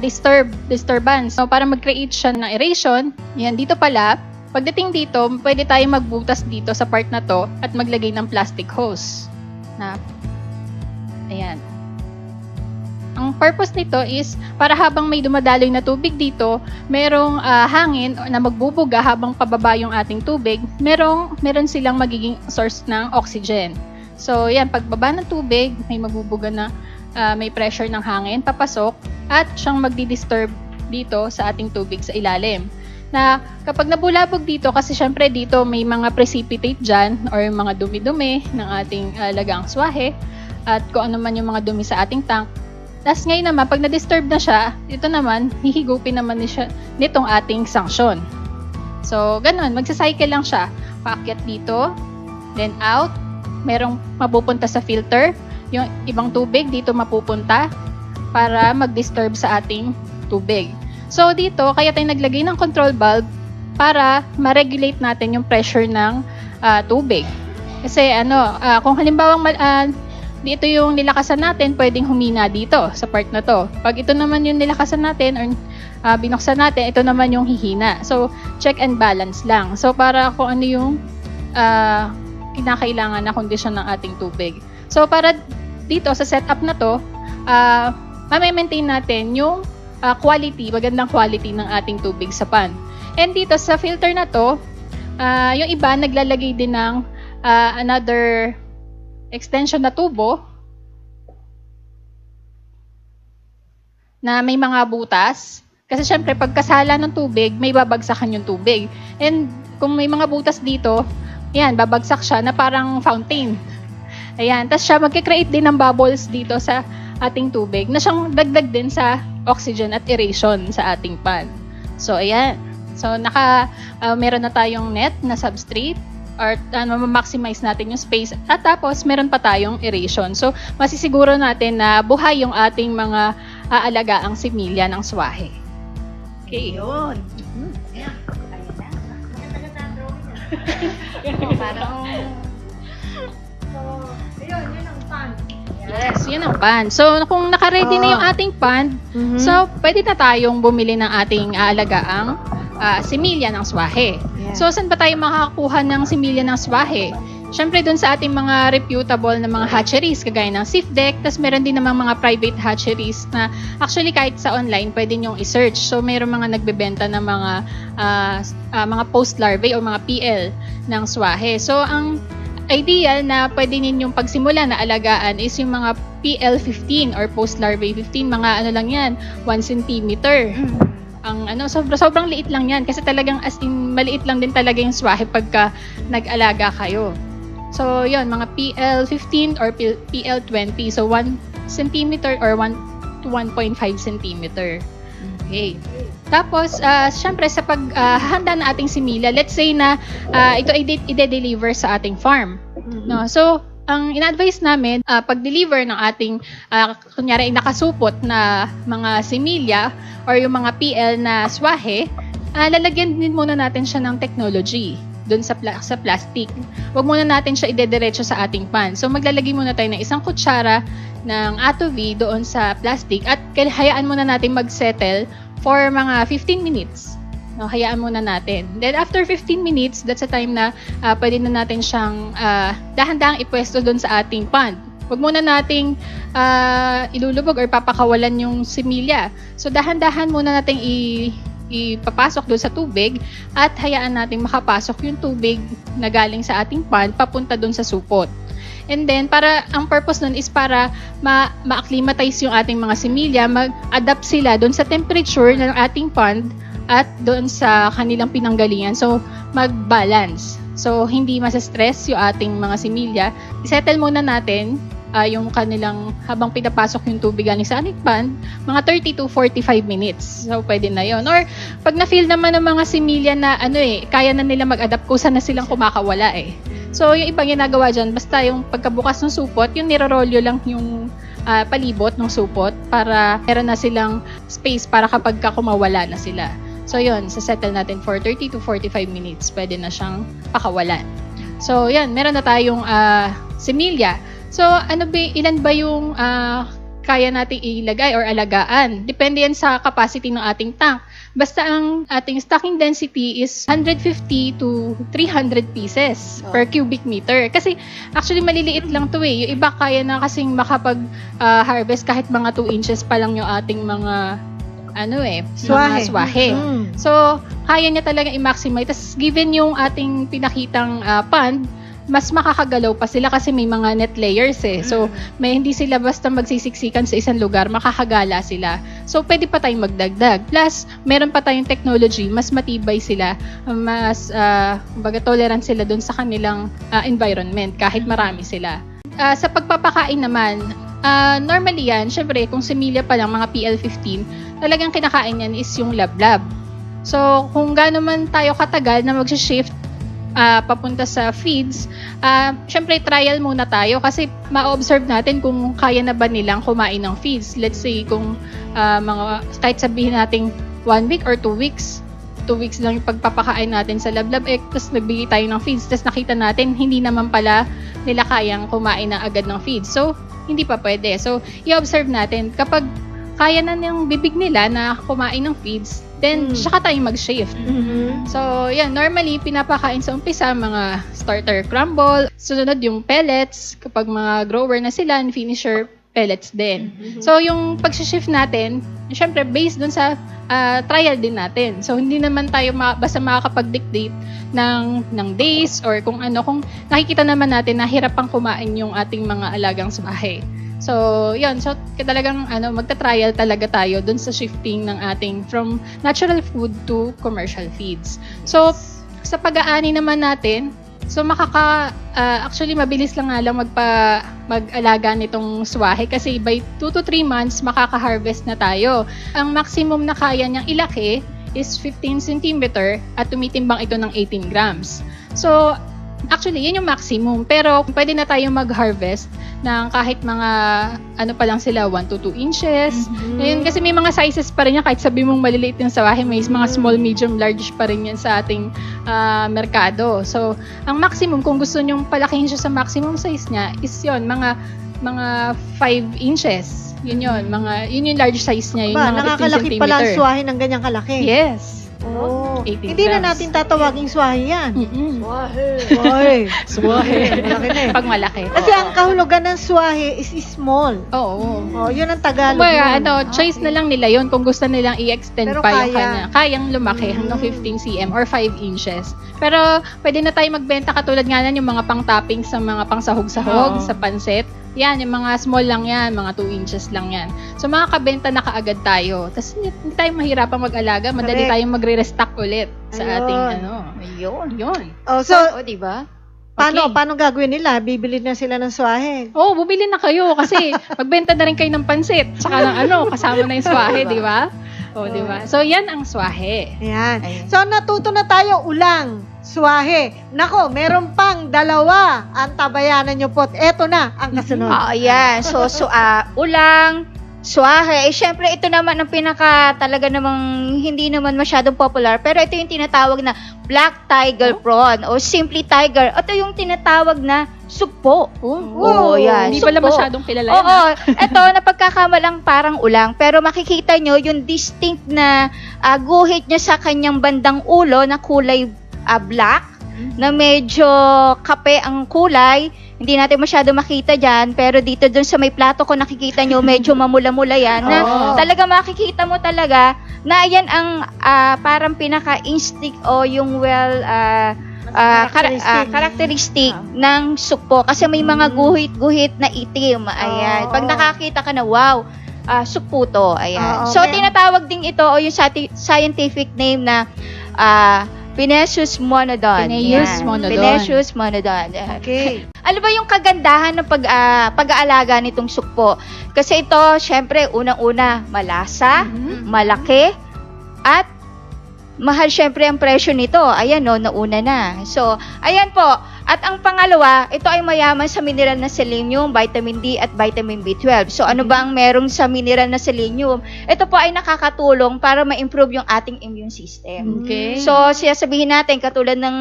disturbance. So para mag-create siya ng aeration, yan dito pala. Pagdating dito, pwede tayong magbutas dito sa part na to at maglagay ng plastic hose. Ayan. Ang purpose nito is para habang may dumadaloy na tubig dito, merong hangin na magbubuga habang pababa yung ating tubig, meron silang magiging source ng oxygen. So, yan, pagbaba ng tubig, may magbubuga na may pressure ng hangin papasok at siyang magdi-disturb dito sa ating tubig sa ilalim. Na kapag nabulabog dito, kasi syempre dito may mga precipitate dyan or mga dumi-dumi ng ating lagang swahe at kung ano man yung mga dumi sa ating tank. Tapos ngayon naman, pag na-disturb na siya, ito naman, hihigupin naman nitong ating sanction. So, ganun, magsacycle lang siya. Paakyat dito, then out, merong mapupunta sa filter, yung ibang tubig dito mapupunta para mag-disturb sa ating tubig. So, dito, kaya tayo naglagay ng control valve para ma-regulate natin yung pressure ng tubig. Kasi, kung halimbawa dito yung nilakasan natin, pwedeng humina dito sa part na to. Pag ito naman yung nilakasan natin or binuksan natin, ito naman yung hihina. So, check and balance lang. So, para kung ano yung kinakailangan na kondisyon ng ating tubig. So, para dito sa setup na to, ma-maintain natin yung magandang quality ng ating tubig sa pan. And dito sa filter na to, yung iba naglalagay din ng another extension na tubo na may mga butas. Kasi syempre, pagkasala ng tubig, may babagsakan yung tubig. And kung may mga butas dito, yan, babagsak siya na parang fountain. Ayan, tapos siya magkikreate din ng bubbles dito sa ating tubig na siyang dagdag din sa oxygen at aeration sa ating pan. So, ayan. So, meron na tayong net na substrate or ma-maximize natin yung space at tapos meron pa tayong aeration. So, masisiguro natin na buhay yung ating mga aalagaang similya ng swahe. Okay. Yun. Ayan. Maganda-ganda ang drawing yan. Parang... So, yun ang pan. Yes, yun ang pan. So, kung naka-ready na yung ating pan, so, pwede na tayong bumili ng ating alagaang similya ng swahe. Yeah. So, saan ba tayo makakakuha ng similya ng swahe? Siyempre, dun sa ating mga reputable na mga hatcheries, kagaya ng Sifdec, tas meron din namang mga private hatcheries na actually kahit sa online, pwede nyong i-search. So, meron mga nagbebenta ng mga post-larvae o mga PL ng swahe. So, ang ideal na pwede ninyong pagsimula na alagaan is yung mga PL15 or post-larvae 15, mga ano lang yan, 1 centimeter. Ang sobrang liit lang yan kasi talagang as in maliit lang din talaga yung swahe pagka nag-alaga kayo. So, yun, mga PL15 or PL20. So, 1 centimeter or 1 to 1.5 centimeter. Okay. Tapos, syempre sa paghahanda ng ating similya, let's say na ito ay i-deliver sa ating farm. No? So, ang ina-advise namin, pag-deliver ng ating, kunyari, nakasupot na mga similya or yung mga PL na swahe, lalagyan din muna natin siya ng technology doon sa plastic. Huwag muna natin siya idediretso sa ating pan. So, maglalagay muna tayo ng isang kutsara ng Atovi doon sa plastic at hayaan muna natin mag-settle for mga 15 minutes. No, hayaan muna natin. Then after 15 minutes, that's the time na pwede na natin siyang dahan-dahang ipwesto doon sa ating pond. Huwag muna nating ilulubog or papakawalan yung similya. So dahan-dahan muna nating ipapasok doon sa tubig at hayaan nating makapasok yung tubig na galing sa ating pond papunta doon sa supot. And then, ang purpose nun is para ma-acclimatize yung ating mga similya, mag-adapt sila doon sa temperature ng ating pond at doon sa kanilang pinanggalingan. So, mag-balance. So, hindi masa-stress yung ating mga similya. I-settle muna natin yung kanilang, habang pinapasok yung tubig galing sa ating pond, mga 30 to 45 minutes. So, pwede na yon. Or, pag na-feel naman ng mga similya na, kaya na nila mag-adapt kung saan na silang kumakawala So, yung ibang ginagawa dyan, basta yung pagkabukas ng supot, yung nirorolyo lang yung palibot ng supot para meron na silang space para kapag kumawala na sila. So yun, settle natin for 30 to 45 minutes. Pwede na siyang pakawalan. So yan, meron na tayong similya. So ilan ba yung kaya nating ilagay or alagaan? Depende yan sa capacity ng ating tank. Basta ang ating stocking density is 150 to 300 pieces per cubic meter. Kasi actually maliliit lang to eh. Yung iba kaya na kasing makapag-harvest kahit mga 2 inches pa lang yung ating mga Swahe. mga swahe. So, kaya niya talaga i-maximize. Tapos given yung ating pinakitang pond, mas makakagalaw pa sila kasi may mga net layers eh. So, hindi sila basta magsisiksikan sa isang lugar, makakagala sila. So, pwede pa tayong magdagdag. Plus, meron pa tayong technology, mas matibay sila, mas tolerant sila dun sa kanilang environment kahit marami sila. Sa pagpapakain naman, normally yan, syempre, kung similya pa lang, mga PL15, talagang kinakain yan is yung lablab. So, kung gaano man tayo katagal na mag-shift papunta sa feeds, syempre trial muna tayo kasi ma-observe natin kung kaya na ba nilang kumain ng feeds. Let's say kung kahit sabihin natin 1 week or 2 weeks, 2 weeks lang yung pagpapakain natin sa lablab, tapos nagbigay tayo ng feeds, tapos nakita natin hindi naman pala nila kayang kumain na agad ng feeds. So, hindi pa pwede. So, i-observe natin kapag kaya na ng bibig nila na kumain ng feeds, then saka tayo mag-shift. So, yan, normally, pinapakain sa umpisa, mga starter crumble, sunod yung pellets, kapag mga grower na sila, and finisher, pellets din. So, yung pag-shift natin, syempre, based dun sa trial din natin. So, hindi naman tayo basta makakapag-dictate ng days or kung nakikita naman natin na hirap pang kumain yung ating mga alagang swahe. So, yun. So, talagang magta-trial talaga tayo dun sa shifting ng ating from natural food to commercial feeds. So, sa pag-aani naman natin, so actually mabilis lang nga lang mag-alaga nitong swahe kasi by 2 to 3 months makaka-harvest na tayo. Ang maximum na kaya niyang ilaki is 15 cm at tumitimbang ito ng 18 grams. So, actually, yun yung maximum. Pero pwede na tayo mag-harvest ng kahit mga pa lang sila, 1 to 2 inches. Ngayon, kasi may mga sizes pa rin yan. Kahit sabi mong maliliit yung swahe, may mga small, medium, large pa rin yan sa ating merkado. So, ang maximum, kung gusto nyong palakihin siya sa maximum size niya, is yun, mga 5 inches. Yun yung large size niya. Yun, mga 15 nakakalaki centimeter. pala ang swahe ng ganyang kalaki. Yes. Oh, 18 hindi na grams. natin tatawaging swahe yan. Swahe. Swahe. Malaki na eh. Pag malaki. Kasi ang kahulugan ng swahe is small. Oo. Oh, yun ang Tagalog. Kumbaga, yun. choice na lang nila yun kung gusto nilang i-extend Pero pa yung kaya. kayang lumaki hanggang 15 cm or 5 inches. Pero pwede na tayo magbenta katulad nga lang yung mga pang-topping sa mga pang-sahog-sahog, sa pansit. Yan, yung mga small lang yan, mga 2 inches lang yan. So, makakabenta na kaagad tayo. Tapos, hindi tayo mahirapang mag-alaga. Madali Correct. tayong magre-restock ulit sa Ayun. ating Ayun. Yun. Oh, so, diba? paano gagawin nila? Bibili na sila ng swahe. Oh, bumili na kayo kasi magbenta na rin kayo ng pansit. Tsaka ng kasama na yung swahe, di ba? Oh, di ba? So, yan ang swahe. Ayan. Ayun. So, natuto na tayo ulang, swahe. Nako, meron pang 2 ang tabayanan nyo po. Eto na ang kasunod. Ayan. So, ulang, swahe. Syempre, ito naman ang talaga namang hindi naman masyadong popular. Pero ito yung tinatawag na black tiger prawn o simply tiger. Ito yung tinatawag na sugpo. Oh, yan. Hindi pala Sugpo. masyadong kilala yan. Oo. Ito, napagkakamalang parang ulang. Pero makikita nyo yung distinct na guhit niya sa kanyang bandang ulo na kulay black, na medyo kape ang kulay. Hindi natin masyado makita dyan, pero dito dun sa may plato ko nakikita nyo, medyo mamula-mula yan. Na Oo. talaga makikita mo talaga na yan ang parang pinaka-instinct o yung karakteristik ng sukpo. Kasi may mga guhit-guhit na itim. Ayan. Oo. Pag nakakita ka na, wow, sukpo to. Ayan. Oo, So, may- tinatawag din ito o yung scientific name na Pineus monodon. Pineus Yan. monodon. Pineus monodon. Okay. Ano ba yung kagandahan ng pag-aalaga nitong sukpo? Kasi ito, syempre, unang-una, malasa, malaki, at mahal syempre ang presyo nito. Ayan no, nauna na. So, ayan po. At ang pangalawa, ito ay mayaman sa mineral na selenium, vitamin D at vitamin B12. So, ano ba ang merong sa mineral na selenium? Ito po ay nakakatulong para ma-improve yung ating immune system. Okay. So, sabihin natin, katulad ng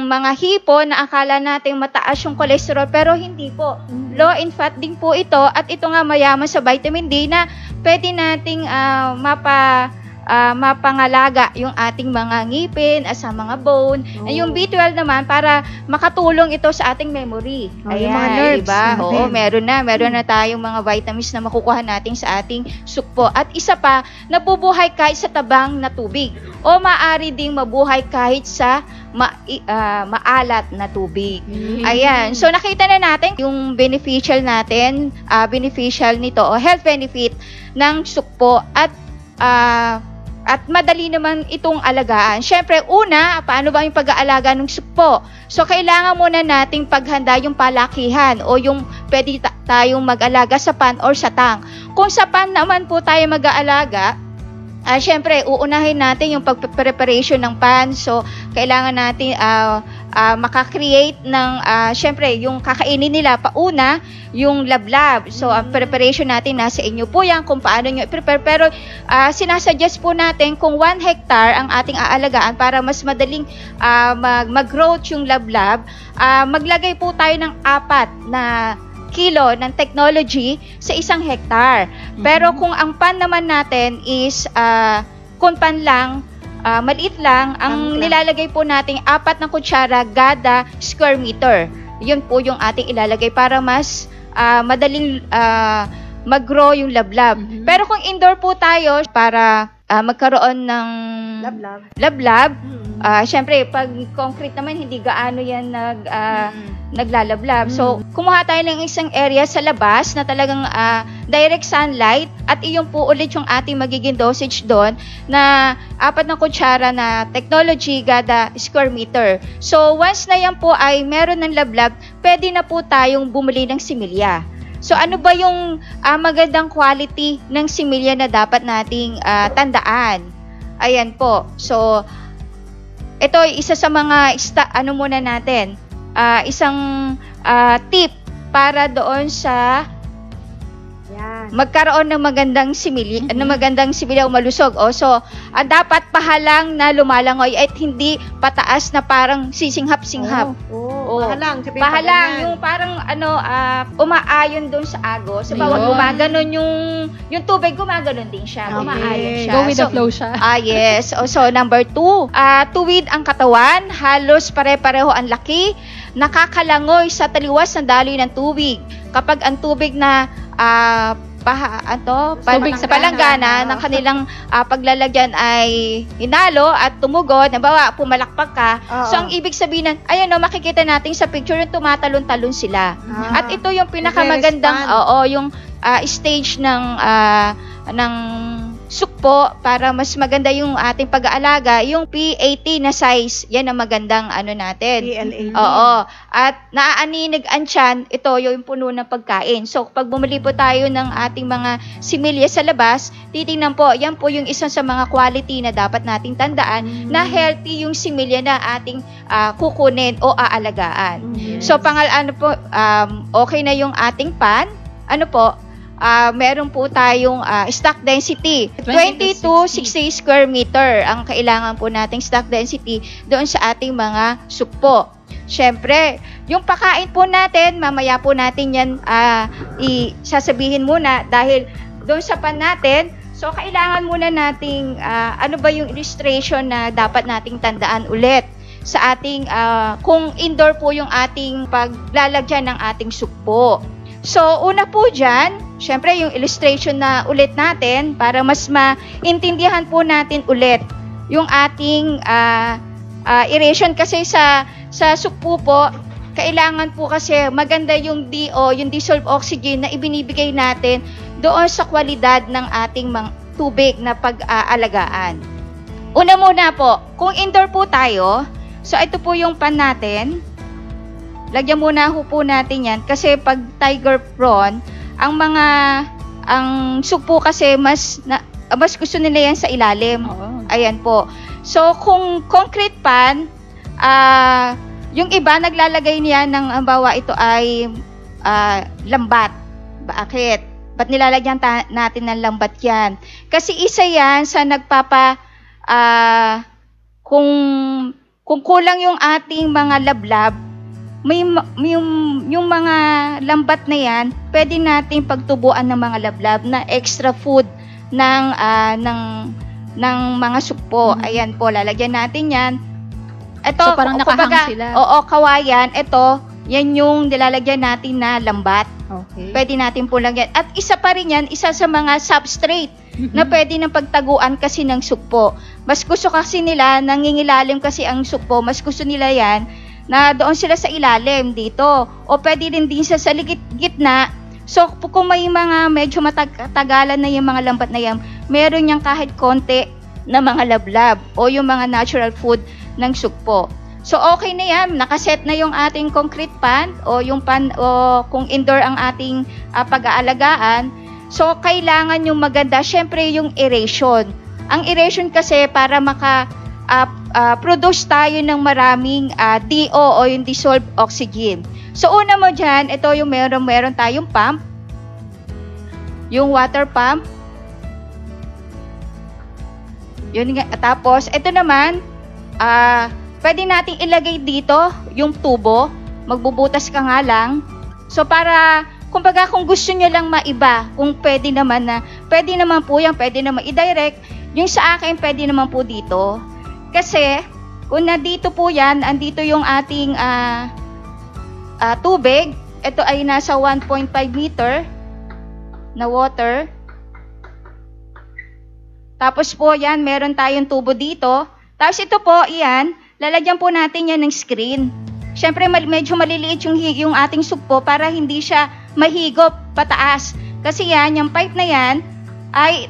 mga hipon na akala natin mataas yung cholesterol, pero hindi po. Low in fat din po ito, at ito nga mayaman sa vitamin D na pwede nating mapangalaga yung ating mga ngipin, sa mga bone. Oh. Yung B12 naman para makatulong ito sa ating memory. Oh, yung mga nerves, diba? ano Oo, din. meron na tayong mga vitamins na makukuha natin sa ating sukpo. At isa pa, nabubuhay kahit sa tabang na tubig, o maaari ding mabuhay kahit sa maalat na tubig. Ayan. So, nakita na natin yung beneficial nito o health benefit ng sukpo at madali naman itong alagaan. Siyempre, una, paano ba yung pag-aalaga ng sukpo? So, kailangan muna nating paghanda yung palakihan o yung pwede tayong mag-alaga sa pan or sa tang. Kung sa pan naman po tayo mag-aalaga, siyempre, uunahin natin yung pag-preparation ng pan. So, kailangan natin makakreate ng, siyempre, yung kakainin nila, pauna, yung lablab. So, ang preparation natin, nasa inyo po yan kung paano nyo i-prepare. Pero, sinasuggest po natin kung 1 hectare ang ating aalagaan para mas madaling mag-growth yung lablab, maglagay po tayo ng 4 na kilo ng technology sa 1 hektar. Pero kung ang pan naman natin is kung pan lang, maliit lang, ang nilalagay po natin 4 na kutsara kada square meter. Yun po yung ating ilalagay para mas madaling mag-grow yung lablab. Pero kung indoor po tayo, para magkaroon ng lablab, syempre, pag concrete naman, hindi gaano yan naglalablab. So, kumuha tayo ng isang area sa labas na talagang direct sunlight, at iyon po ulit yung ating magiging dosage doon na 4 na kutsara na technology kada square meter. So, once na yan po ay meron ng lablab, pwede na po tayong bumili ng similya. So, ano ba yung magandang quality ng similya na dapat nating tandaan? Ayan po. So, ito isa sa mga muna natin, isang tip para doon sa magkaroon ng magandang similya o malusog. So, dapat pahalang na lumalangoy at hindi pataas na parang sisinghap-singhap. Pahalang. Pahalang, yung parang umaayon doon sa agos. So, bawat gumaganon yung tubig, gumaganon din siya. Umaayon siya. Go with the flow siya. Yes. So, number 2, tuwid ang katawan, halos pare-pareho ang laki, nakakalangoy sa taliwas ng daloy ng tubig. Kapag ang tubig na Tubig sa palanggana ng kanilang paglalagyan ay hinalo at tumugod, nabawa, pumalakpak ka. Oo. So, ang ibig sabihin, ayan makikita natin sa picture yung tumatalon-talon sila. At ito yung pinakamagandang, yung stage ng sukpo para mas maganda yung ating pag-aalaga, yung P80 na size, yan ang magandang natin. PL80. Oo. At naaaninag ang tiyan, ito yung puno ng pagkain. So, pag bumili po tayo ng ating mga similya sa labas, titingnan po, yan po yung isang sa mga quality na dapat nating tandaan na healthy yung similya na ating kukunin o aalagaan. So, okay na yung ating pan. Meron po tayong stock density. 20 to 60 square meter ang kailangan po nating stock density doon sa ating mga sukpo. Siyempre, yung pakain po natin, mamaya po natin yan sasabihin muna dahil doon sa pan natin. So, kailangan muna nating ano ba yung illustration na dapat nating tandaan ulit sa ating, kung indoor po yung ating paglalagyan ng ating sukpo. So, una po dyan, syempre yung illustration na ulit natin para mas maintindihan po natin ulit yung ating aeration kasi sa sukpo po, kailangan po kasi maganda yung DO, yung dissolved oxygen na ibinibigay natin doon sa kwalidad ng ating tubig na pag-aalagaan. Una muna po, kung indoor po tayo, so ito po yung pan natin. Lagyan muna po natin yan kasi pag tiger prawn, ang sukpo kasi mas gusto nila yan sa ilalim. Ayan po. So, kung concrete pan, yung iba naglalagay niya ng, bawa ito ay lambat. Bakit? Ba't nilalagyan natin ng lambat yan? Kasi isa yan sa kung kulang yung ating mga lablab, yung mga lambat na yan, pwede nating pagtubuan ng mga lablab na extra food ng mga sukpo. Ayan po, lalagyan natin yan. Ito, So, parang nakahang sila. Oo, kawayan. Ito, yan yung nilalagyan natin na lambat. Okay. Pwede natin po lagyan. At isa pa rin yan, isa sa mga substrate na pwede ng pagtaguan kasi ng sukpo. Mas gusto kasi nila, nangingilalim kasi ang sukpo, mas gusto nila yan na doon sila sa ilalim dito. O pwede rin din sa gitna. So, kung may mga medyo matagalan na yung mga lambat na yan, meron niyang kahit konti na mga lablab o yung mga natural food ng sukpo. So, okay na yan. Nakaset na yung ating concrete pan o yung pan o kung indoor ang ating pag-aalagaan. So, kailangan yung maganda, syempre yung aeration. Ang aeration kasi para produce tayo ng maraming DO o yung dissolved oxygen. So, una mo dyan, ito yung meron tayong pump. Yung water pump. Yun nga. Tapos, ito naman, pwede nating ilagay dito yung tubo. Magbubutas ka nga lang. So, kumbaga kung gusto nyo lang maiba, kung pwede naman po yan, pwede naman i-direct. Yung sa akin, pwede naman po dito. Kasi, kung nandito po yan, andito yung ating tubig. Ito ay nasa 1.5 meter na water. Tapos po yan, meron tayong tubo dito. Tapos ito po, yan, lalagyan po natin yan ng screen. Siyempre, medyo maliliit yung ating sugpo para hindi siya mahigop pataas. Kasi yan, yung pipe na yan, ay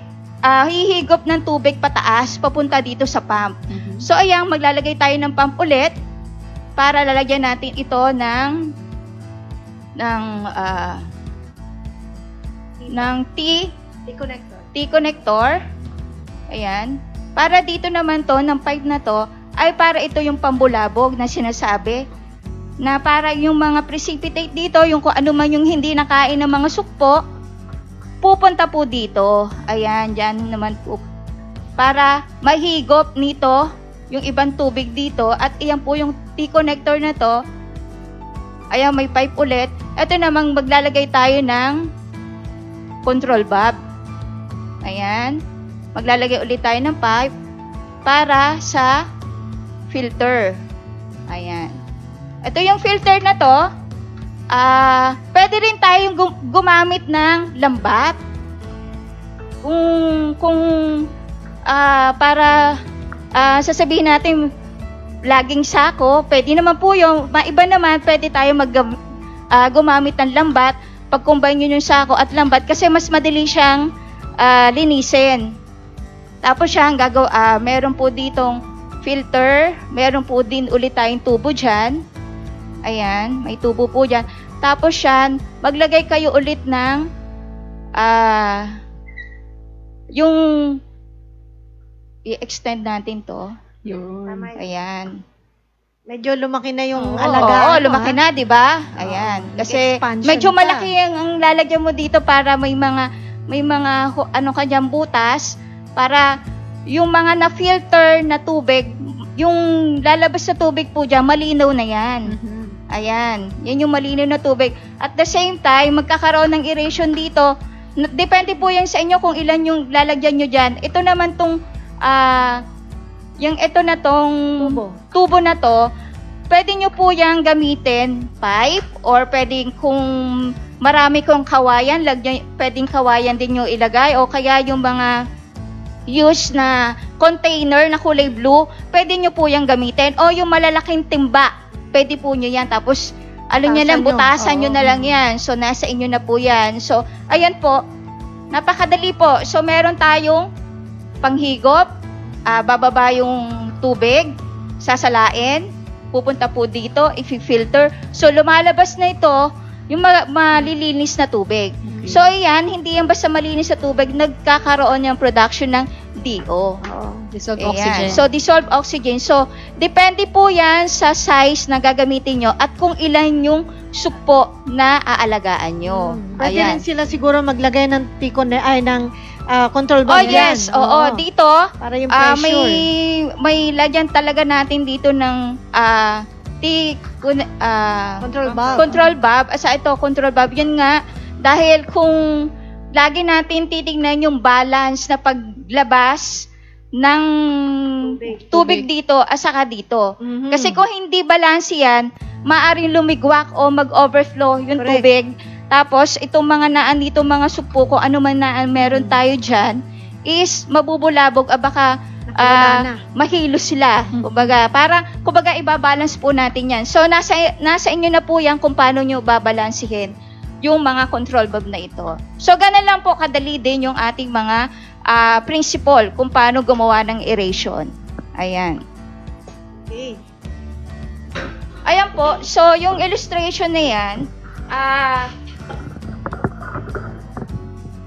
hihigop ng tubig pataas, papunta dito sa pump. So, ayan, maglalagay tayo ng pump ulit para lalagyan natin ito ng T-connector. Ayan. Para dito naman to, ng pipe na to, ay para ito yung pambulabog na sinasabi. Na para yung mga precipitate dito, yung kung ano man yung hindi nakain ng mga sukpo, pupunta po dito. Ayan, dyan naman po. Para mahigop nito yung ibang tubig dito. At iyan po yung T-connector na to. Ayan, may pipe ulit. Ito namang maglalagay tayo ng control valve. Ayan. Maglalagay ulit tayo ng pipe para sa filter. Ayan. Ito yung filter na to. Pwede rin tayong gumamit ng lambat. Para sasabihin natin laging sako, pwede naman po yung maiba naman, pwede tayo gumamit ng lambat. Pag-combine nyo yung sako at lambat kasi mas madali siyang linisin. Tapos siya, meron po ditong filter, meron po din ulit tayong tubo dyan. Ayan, may tubo po dyan. Tapos yan, maglagay kayo ulit ng yung i-extend natin to. Yun. Ayan. Medyo lumaki na yung Oo, alagaan mo, lumaki na, di ba? Ayan. Kasi Expansion medyo pa. malaki ang lalagyan mo dito para may mga ano kanyang butas para yung mga na-filter na tubig, yung lalabas sa tubig po dyan, malinaw na yan. Ayan. Yan yung malinaw na tubig. At the same time, magkakaroon ng aeration dito. Depende po yan sa inyo kung ilan yung lalagyan nyo dyan. Ito naman tong tubo na to, pwede nyo po yung gamitin pipe or pwedeng kung marami kong kawayan, pwedeng kawayan din nyo ilagay o kaya yung mga use na container na kulay blue, pwede nyo po yung gamitin o yung malalaking timba, pwede po nyo yan. Tapos, butasan nyo na lang yan. So, nasa inyo na po yan. So, ayan po, napakadali po. So, meron tayong panghigop, bababa yung tubig, sasalain, pupunta po dito, i-filter. So, lumalabas na ito, yung malilinis na tubig. Okay. So, ayan, hindi yan basta malinis na tubig, nagkakaroon yung production ng DO. Oo. Dissolved Ayan. oxygen. So, dissolved oxygen. So, depende po yan sa size na gagamitin nyo at kung ilan yung sugpo na aalagaan nyo. Pwede Ayan. rin sila siguro maglagay ng ng control Oh, valve yan. yes. Oo. Dito, Para yung may pressure. may lagyan talaga natin dito ng Control valve. control valve. Asa ito, control valve. Yun nga, dahil kung lagi natin titignan yung balance na paglabas ng tubig dito at saka dito. Mhm. Kasi kung hindi balance yan, maaring lumigwak o mag-overflow yung Correct. tubig. Tapos, itong mga naan dito, mga sugpo, kung ano man naan meron tayo dyan, is mabubulabog, baka Wala na. mahilo sila. Kumbaga ibabalance po natin yan. So, nasa inyo na po yan kung paano nyo babalansihin yung mga control valve na ito. So, ganun lang po kadali din yung ating mga principle kung paano gumawa ng aeration. Ayan. Okay. Ayan po. So, yung illustration na yan,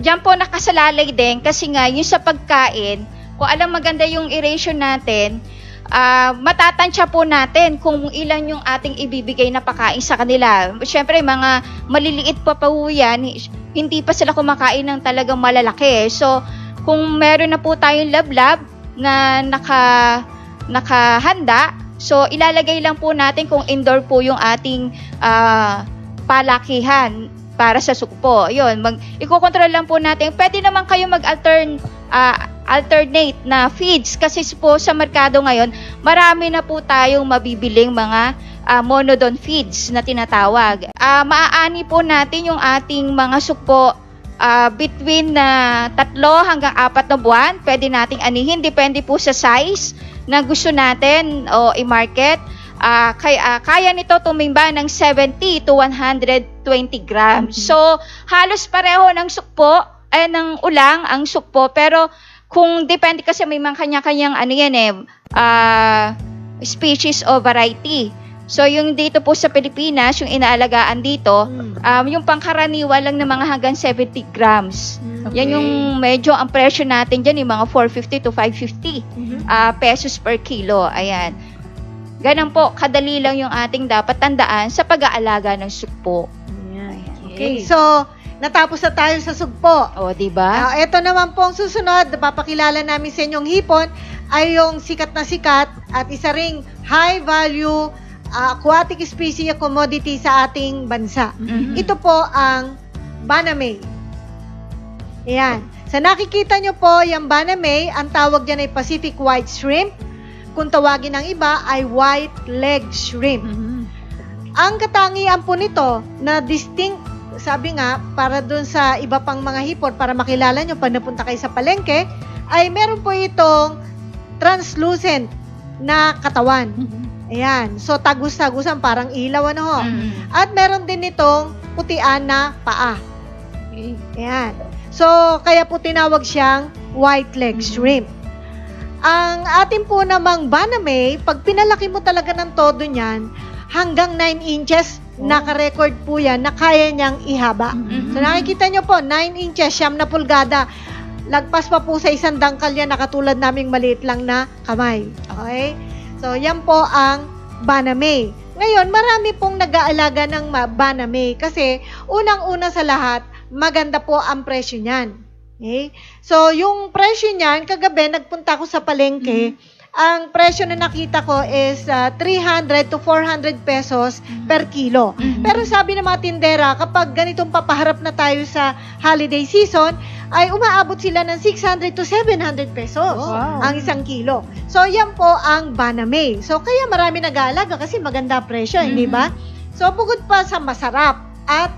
diyan po nakasalalay din kasi nga yung sa pagkain, kung alam maganda yung aeration natin, matatansya po natin kung ilan yung ating ibibigay na pakain sa kanila. Siyempre, mga maliliit pa po yan, hindi pa sila kumakain ng talagang malalaki. So, kung meron na po tayong lablab na nakahanda, so ilalagay lang po natin kung indoor po yung ating palakihan para sa sugpo. Yun, iko-control lang po natin. Pwede naman kayo alternate na feeds kasi po sa merkado ngayon, marami na po tayong mabibiling mga monodon feeds na tinatawag. Maaani po natin yung ating mga sugpo between 3 hanggang 4 na buwan. Pwede nating anihin, depende po sa size na gusto natin o i-market. Kaya nito tumimba ng 70 to 120 grams. So, halos pareho ng sugpo, ng ulang ang sugpo, pero kung depende kasi may mga kanya-kanyang species o variety. So, yung dito po sa Pilipinas, yung inaalagaan dito, yung pangkaraniwan lang ng mga hanggang 70 grams. Okay. Yan yung medyo ang presyo natin dyan, yung mga 450 to 550 pesos per kilo. Ayan. Ganun po, kadali lang yung ating dapat tandaan sa pag-aalaga ng sugpo. Ayan. Okay. So, natapos na tayo sa sugpo. O, diba? Ito naman po ang susunod, papakilala namin sa inyong hipon ay yung sikat na sikat at isa ring high value aquatic species commodity sa ating bansa. Mhm. Ito po ang Banamay. Ayan. Sa nakikita nyo po, yung Banamay, ang tawag dyan ay Pacific White Shrimp. Kung tawagin ng iba ay White Leg Shrimp. Ang katangian po nito na distinct, sabi nga, para dun sa iba pang mga hipon, para makilala nyo pag napunta kayo sa palengke, ay meron po itong translucent na katawan. Ayan. So, tagus-tagusan, parang ilaw, ho. At meron din itong putian na paa. Ayan. So, kaya po tinawag siyang white leg shrimp. Ang atin po namang Banamay, pag pinalaki mo talaga ng todo niyan, hanggang 9 inches, naka-record po yan na kaya niyang ihaba. So, nakikita nyo po, 9 inches, 9 na pulgada. Lagpas pa po sa isang dangkal yan, nakatulad naming maliit lang na kamay. Okay? So, yan po ang Banamay. Ngayon, marami pong nag-aalaga ng Banamay kasi unang-una sa lahat, maganda po ang presyo niyan. Okay? So, yung presyo niyan, kagabi, nagpunta ako sa palengke, ang presyo na nakita ko is 300 to 400 pesos per kilo. Pero sabi ng mga tindera, kapag ganitong papaharap na tayo sa holiday season, ay umaabot sila ng 600 to 700 pesos ang isang kilo. So, yan po ang Banamay. So, kaya marami nag-aalaga kasi maganda presyo, hindi ba? So, bukod pa sa masarap at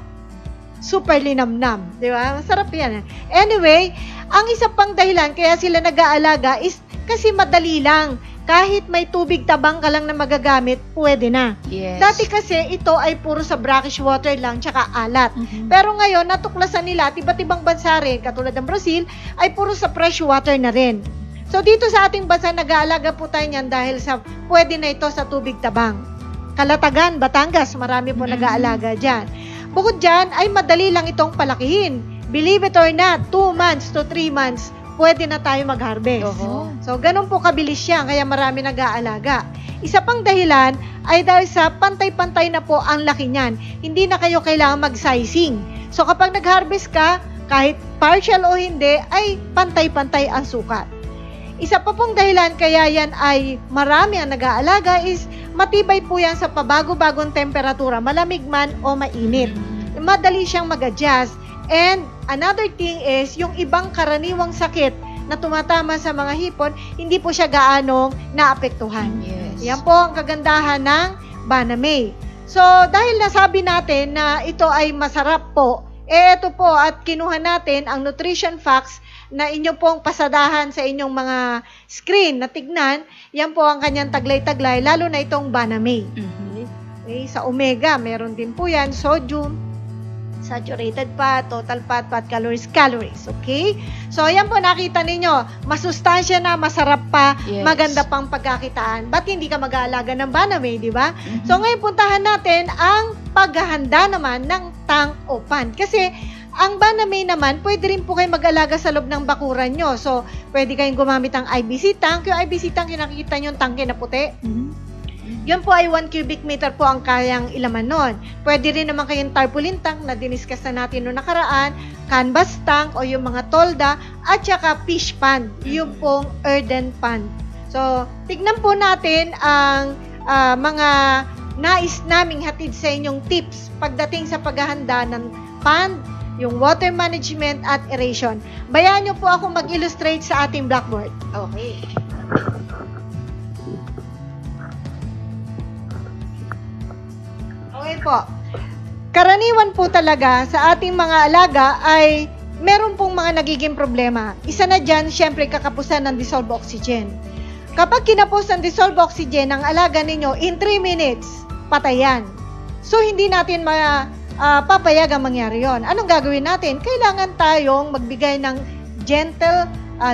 super linamnam, di ba? Masarap yan. Anyway, ang isa pang dahilan kaya sila nag-aalaga is kasi madali lang. Kahit may tubig tabang ka lang na magagamit, pwede na. Yes. Dati kasi ito ay puro sa brackish water lang tsaka alat. Pero ngayon, natuklasan nila at iba't ibang bansa rin, katulad ng Brazil, ay puro sa fresh water na rin. So dito sa ating bansa, nag-aalaga po tayo niyan dahil sa pwede na ito sa tubig tabang. Kalatagan, Batangas, marami po nag-aalaga dyan. Bukod dyan, ay madali lang itong palakihin. Believe it or not, 2 months to 3 months, pwede na tayo mag-harvest. Oo. So, ganun po kabilis yan, kaya marami nag-aalaga. Isa pang dahilan ay dahil sa pantay-pantay na po ang laki niyan. Hindi na kayo kailangan mag-sizing. So, kapag nag-harvest ka, kahit partial o hindi, ay pantay-pantay ang sukat. Isa pa pong dahilan kaya yan ay marami ang nag-aalaga is matibay po yan sa pabago-bagong temperatura, malamig man o mainit. Madali siyang mag-adjust. And another thing is, yung ibang karaniwang sakit na tumatama sa mga hipon, hindi po siya gaanong naapektuhan. Yes. Yan po ang kagandahan ng Banamay. So, dahil nasabi natin na ito ay masarap po, ito po at kinuha natin ang nutrition facts na inyo pong pasadahan sa inyong mga screen na tignan, yan po ang kanyang taglay-taglay, lalo na itong Banamay. Okay, sa omega, meron din po yan, sodium, saturated fat, total fat, calories. Okay? So, ayan po, nakita ninyo, masustansya na, masarap pa, Yes. maganda pang pagkakitaan. Ba't hindi ka mag-aalaga ng Banamay, di ba? So, ngayon puntahan natin ang paghahanda naman ng tank o pan. Kasi, ang Banamay naman, pwede rin po kayo mag-alaga sa loob ng bakuran nyo. So, pwede kayong gumamit ng IBC tank. Yung IBC tank, yung nakikita nyo yung tangke na puti. Yun po ay 1 cubic meter po ang kayang ilaman nun. Pwede rin naman kayong tarpaulin tank na diniscuss na natin noong nakaraan, canvas tank o yung mga tolda, at saka fish pond, yung pong earthen pond. So, tignan po natin ang mga nais naming hatid sa inyong tips pagdating sa paghahanda ng pond, yung water management at aeration. Bayaan nyo po ako mag-illustrate sa ating blackboard. Okay. Okay po. Karaniwan po talaga sa ating mga alaga ay meron pong mga nagiging problema. Isa na dyan, syempre, kakapusan ng dissolved oxygen. Kapag kinapos ng dissolved oxygen ang alaga ninyo, in 3 minutes, patay yan. So, hindi natin papayag ang mangyari yon. Anong gagawin natin? Kailangan tayong magbigay ng gentle,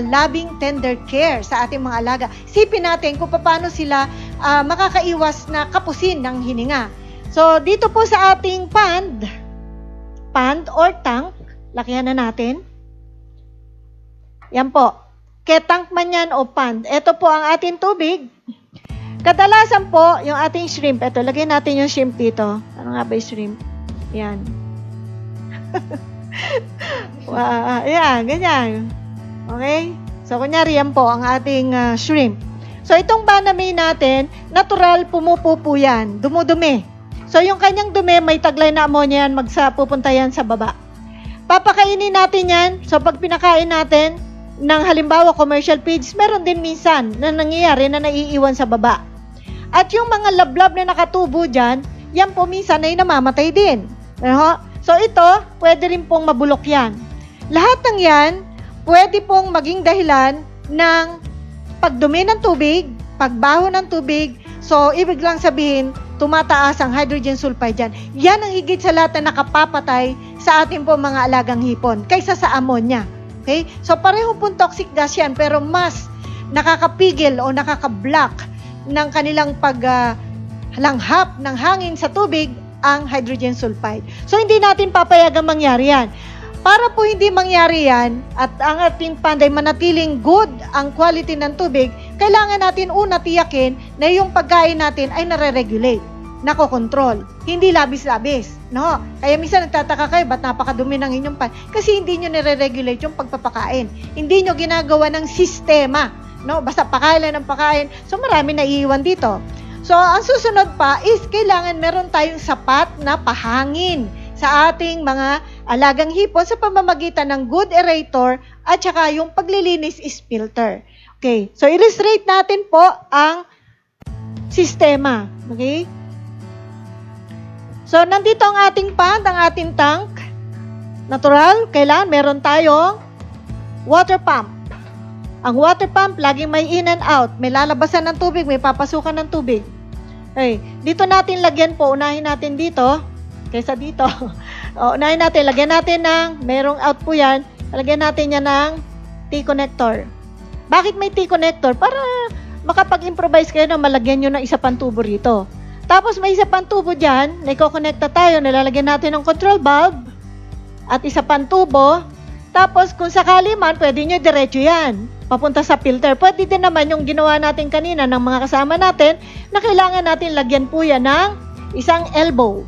loving, tender care sa ating mga alaga. Sipin natin kung paano sila makakaiwas na kapusin ng hininga. So, dito po sa ating pond or tank, lakihan na natin. Yan po. Tank man yan o pond. Ito po ang ating tubig. Kadalasan po, yung ating shrimp, ito, lagyan natin yung shrimp dito. Ano nga ba yung shrimp? Yan. Wow, yan, ganyan. Okay? So, kunyari, yan po ang ating shrimp. So, itong Banamay natin, natural pumupupo yan. Dumudumi. So, yung kanyang dumi, may taglay na ammonia yan, pupunta yan sa baba. Papakainin natin yan. So, pag pinakain natin, ng halimbawa commercial feeds, meron din minsan na nangyayari na naiiwan sa baba. At yung mga lablab na nakatubo dyan, yan po minsan ay namamatay din. So, ito, pwede rin pong mabulok yan. Lahat ng yan, pwede pong maging dahilan ng pagdumi ng tubig, pagbaho ng tubig. So, ibig lang sabihin, tumataas ang hydrogen sulfide dyan. Yan ang higit sa lahat na nakapapatay sa ating po mga alagang hipon kaysa sa ammonia. Okay? So, pareho pong toxic gas yan, pero mas nakakapigil o nakakablock ng kanilang paglanghap ng hangin sa tubig ang hydrogen sulfide. So, hindi natin papayagang mangyari yan. Para po hindi mangyari yan at ang ating panday manatiling good ang quality ng tubig, kailangan natin una tiyakin na yung pagkain natin ay nare-regulate, nakokontrol, hindi labis-labis. No? Kaya minsan nagtataka kayo, ba't napakadumi ng inyong pan? Kasi hindi nyo nare-regulate yung pagpapakain. Hindi nyo ginagawa ng sistema. No? Basta pakain lang ng pakain. So marami na iiwan dito. So ang susunod pa is kailangan meron tayong sapat na pahangin sa ating mga alagang hipon sa pamamagitan ng good aerator at saka yung paglilinis is filter. Okay, so illustrate natin po ang sistema. Okay? So, nandito ang ating pond, ang ating tank. Natural, kailangan meron tayong water pump. Ang water pump, laging may in and out. May lalabasan ng tubig, may papasukan ng tubig. Okay, dito natin lagyan po, unahin natin dito, kaysa dito. Unahin natin, lagyan natin ng, merong out po yan, lagyan natin yan ng T-connector. Bakit may T-connector? Para makapag-improvise kayo na malagyan nyo ng isa pang tubo rito. Tapos may isa pang tubo dyan, na i-connecta tayo, nilalagyan natin ng control bulb, at isa pang tubo. Tapos, kung sakali man, pwede nyo diretso yan. Papunta sa filter. Pwede din naman yung ginawa natin kanina ng mga kasama natin na kailangan natin lagyan po yan ng isang elbow.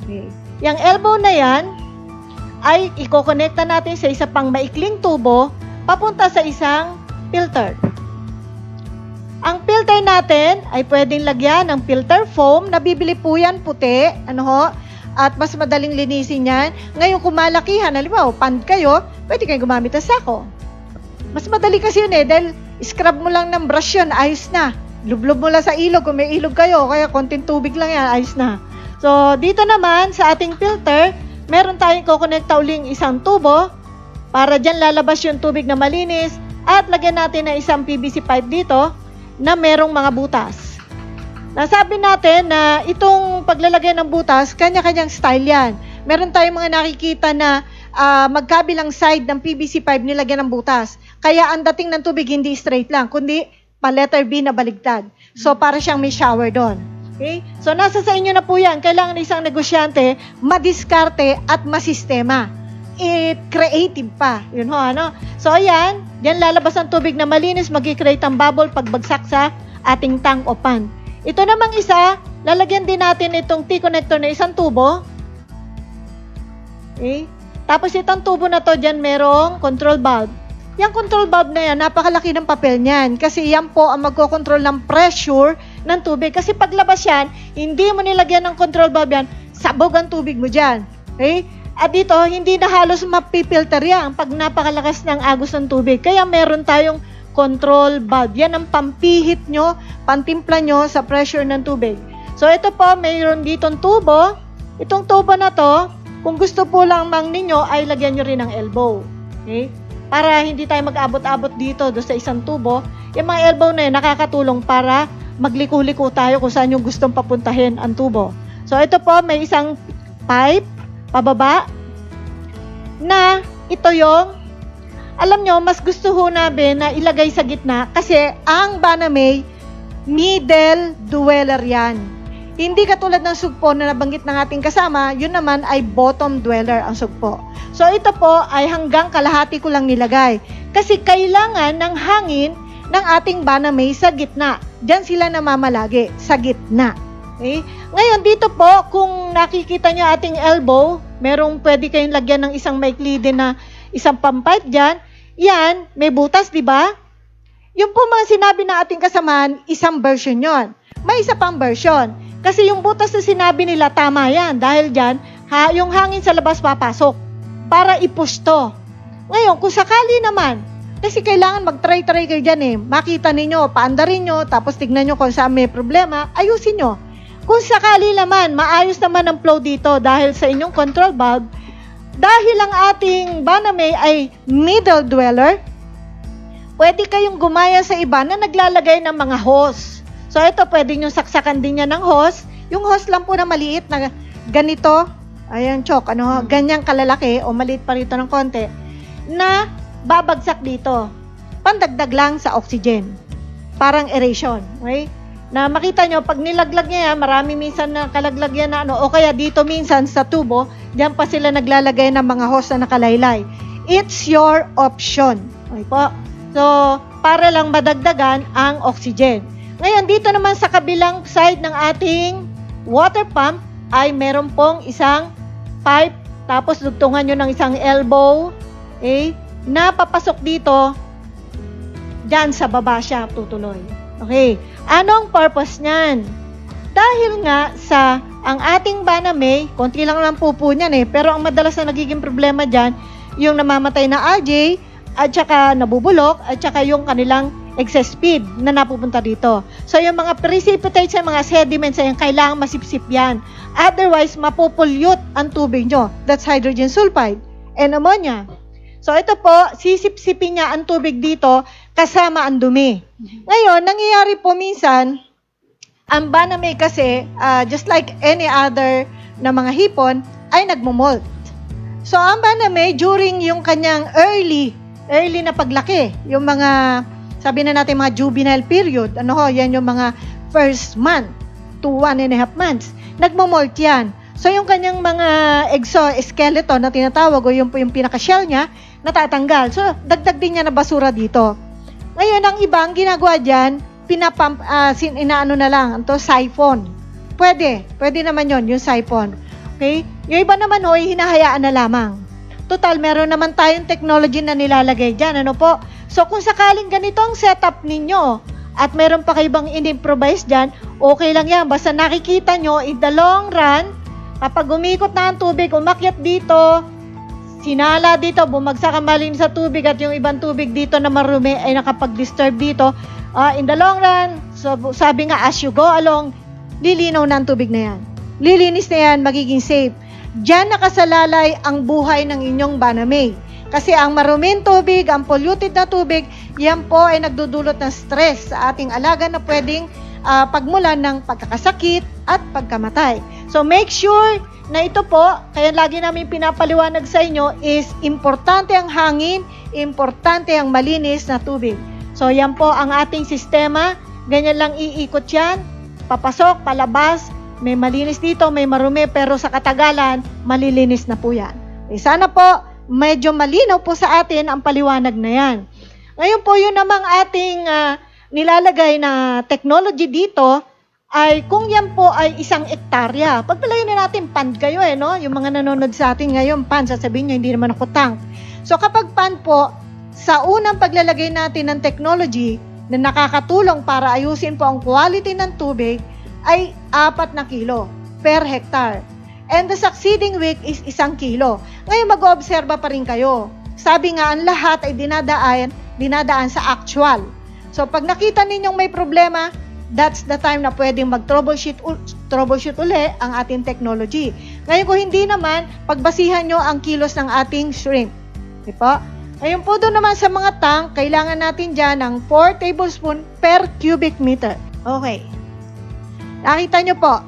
Okay. Yung elbow na yan ay ikokonekta natin sa isa pang maikling tubo papunta sa isang filter. Ang filter natin ay pwedeng lagyan ng filter foam. Nabibili po yan puti. At mas madaling linisin yan. Ngayon kung malakihan, halimbawa, pand kayo, pwede kayo gumamit ng sako. Mas madali kasi yun dahil scrub mo lang ng brush yun, ayos na. Lublob mo lang sa ilog, kung may ilog kayo, kaya konting tubig lang yan, ayos na. So, dito naman, sa ating filter, meron tayong kukonekta uling isang tubo, para dyan lalabas yung tubig na malinis, at lagyan natin ng isang PVC pipe dito, na merong mga butas. Nasabi natin na itong paglalagay ng butas, kanya-kanyang style yan. Meron tayong mga nakikita na magkabilang side ng PVC pipe nilagyan ng butas. Kaya ang dating ng tubig hindi straight lang, kundi pa letter B na baligtad. So para siyang may shower doon. Okay? So nasa sa inyo na po yan. Kailangan isang negosyante madiskarte at masistema. Creative pa. Yun ho, ano? So ayan, yan lalabas ang tubig na malinis, mag-create ang bubble pagbagsak sa ating tank o pan. Ito namang isa, lalagyan din natin itong T-connector na isang tubo. Okay? Tapos itong tubo na to, dyan merong control valve. Yung control valve na yan, napakalaki ng papel niyan. Kasi yan po ang magkocontrol ng pressure ng tubig. Kasi paglabas yan, hindi mo nilagyan ng control valve yan, sabog ang tubig mo dyan. Okay? At dito, hindi na halos mapipilter yan pag napakalakas ng agos ng tubig. Kaya meron tayong control valve. Yan ang pampihit nyo, pantimpla nyo sa pressure ng tubig. So, ito po, mayroon ditong tubo. Itong tubo na to, kung gusto po lang ninyo, ay lagyan nyo rin ng elbow. Okay? Para hindi tayo mag-abot-abot dito do sa isang tubo. Yung mga elbow na yun, nakakatulong para magliko-liko tayo kung saan yung gustong papuntahin ang tubo. So, ito po, may isang pipe, pababa, na ito yung alam nyo, mas gusto ho namin na ilagay sa gitna kasi ang Banamay, middle dweller yan. Hindi katulad ng sugpo na nabanggit ng ating kasama, yun naman ay bottom dweller ang sugpo. So ito po ay hanggang kalahati ko lang nilagay. Kasi kailangan ng hangin ng ating Banamay sa gitna. Diyan sila namamalagi, sa gitna. Okay? Ngayon dito po, kung nakikita nyo ating elbow, merong pwede kayong lagyan ng isang maikli din na isang pampipe dyan, yan, may butas, di ba? Yung po mga sinabi na ating kasamaan, isang version yon. May isa pang version. Kasi yung butas na sinabi nila, tama yan. Dahil dyan, yung hangin sa labas papasok para i-push to. Ngayon, kung sakali naman, kasi kailangan mag-try-try kayo dyan eh. Makita ninyo, paandarin nyo, tapos tignan nyo kung saan may problema, ayusin nyo. Kung sakali naman, maayos naman ang flow dito dahil sa inyong control valve, dahil ang ating Banamay ay middle dweller, pwede kayong gumaya sa iba na naglalagay ng mga hose. So ito, pwede nyo saksakan din yan ng hose. Yung hose lang po na maliit na ganito, ayan chok, ganyang kalalaki o maliit pa rito ng konti, na babagsak dito. Pandagdag lang sa oxygen. Parang aeration. Okay? Na makita nyo, pag nilaglag niya yan, marami minsan na kalaglag yan na o kaya dito minsan sa tubo, diyan pa sila naglalagay ng mga hose na nakalaylay. It's your option. Okay po? So, para lang madagdagan ang oxygen. Ngayon, dito naman sa kabilang side ng ating water pump, ay meron pong isang pipe, tapos dugtungan nyo ng isang elbow, okay, na papasok dito, diyan sa baba siya tutuloy. Okay. Anong purpose niyan? Dahil nga sa ang ating Banamay, konti lang naman po niyan eh, pero ang madalas na nagiging problema dyan, yung namamatay na algae, at saka nabubulok, at saka yung kanilang excess speed na napupunta dito. So yung mga precipitate sa mga sediments, ay kailangan masipsip yan. Otherwise, mapopollute ang tubig nyo. That's hydrogen sulfide and ammonia. So ito po, sisipsipin niya ang tubig dito kasama ang dumi. Ngayon, nangyayari po minsan, ang Banamay kasi, just like any other na mga hipon, ay nagmumolt. So ang Banamay, during yung kanyang early na paglaki, yung mga, sabi na natin mga juvenile period, yan yung mga first month to 1.5 months, nagmumolt yan. So yung kanyang mga exoskeleton na tinatawag o yung pinaka-shell niya, natatanggal. So, dagdag din niya na basura dito. Ngayon, ang ibang ginagawa dyan, inaano na lang, ito, siphon. Pwede naman yon yung siphon. Okay? Yung iba naman ho, hinahayaan na lamang. Total, meron naman tayong technology na nilalagay dyan, ano po? So, kung sakaling ganito ang setup ninyo, at meron pa kayo bang in-improvise dyan, okay lang yan. Basta nakikita nyo, in the long run, kapag umikot na ang tubig, umakyat dito, sinala dito, bumagsak ang malinis sa tubig, at yung ibang tubig dito na marumi ay nakapag-disturb dito, in the long run, so, sabi nga, as you go along, lilinaw na ang tubig na yan. Lilinis na yan, magiging safe. Diyan nakasalalay ang buhay ng inyong Banamay. Kasi ang maruming tubig, ang polluted na tubig, yan po ay nagdudulot ng stress sa ating alaga na pwedeng pagmulan ng pagkakasakit at pagkamatay. So make sure na ito po, kaya lagi namin pinapaliwanag sa inyo, is importante ang hangin, importante ang malinis na tubig. So yan po ang ating sistema, ganyan lang iikot yan, papasok, palabas, may malinis dito, may marumi, pero sa katagalan, malilinis na po yan. Sana po, medyo malinaw po sa atin ang paliwanag na yan. Ngayon po, yun namang ating nilalagay na technology dito, ay kung yan po ay 1 hektarya, pagpalayo na natin, pond kayo no? Yung mga nanonood sa atin ngayon, pond, sasabihin nyo, hindi naman ako tank. So kapag pond po, sa unang paglalagay natin ng technology na nakakatulong para ayusin po ang quality ng tubig, ay 4 na kilo per hectare. And the succeeding week is 1 kilo. Ngayon mag-oobserba pa rin kayo. Sabi nga, ang lahat ay dinadaan sa actual. So pag nakita ninyong may problema, that's the time na pwedeng mag-troubleshoot uli ang ating technology. Ngayon kung hindi naman, pagbasihan nyo ang kilos ng ating shrimp. Okay po? Ngayon po doon naman sa mga tank, kailangan natin dyan ng 4 tablespoon per cubic meter. Okay. Nakita nyo po,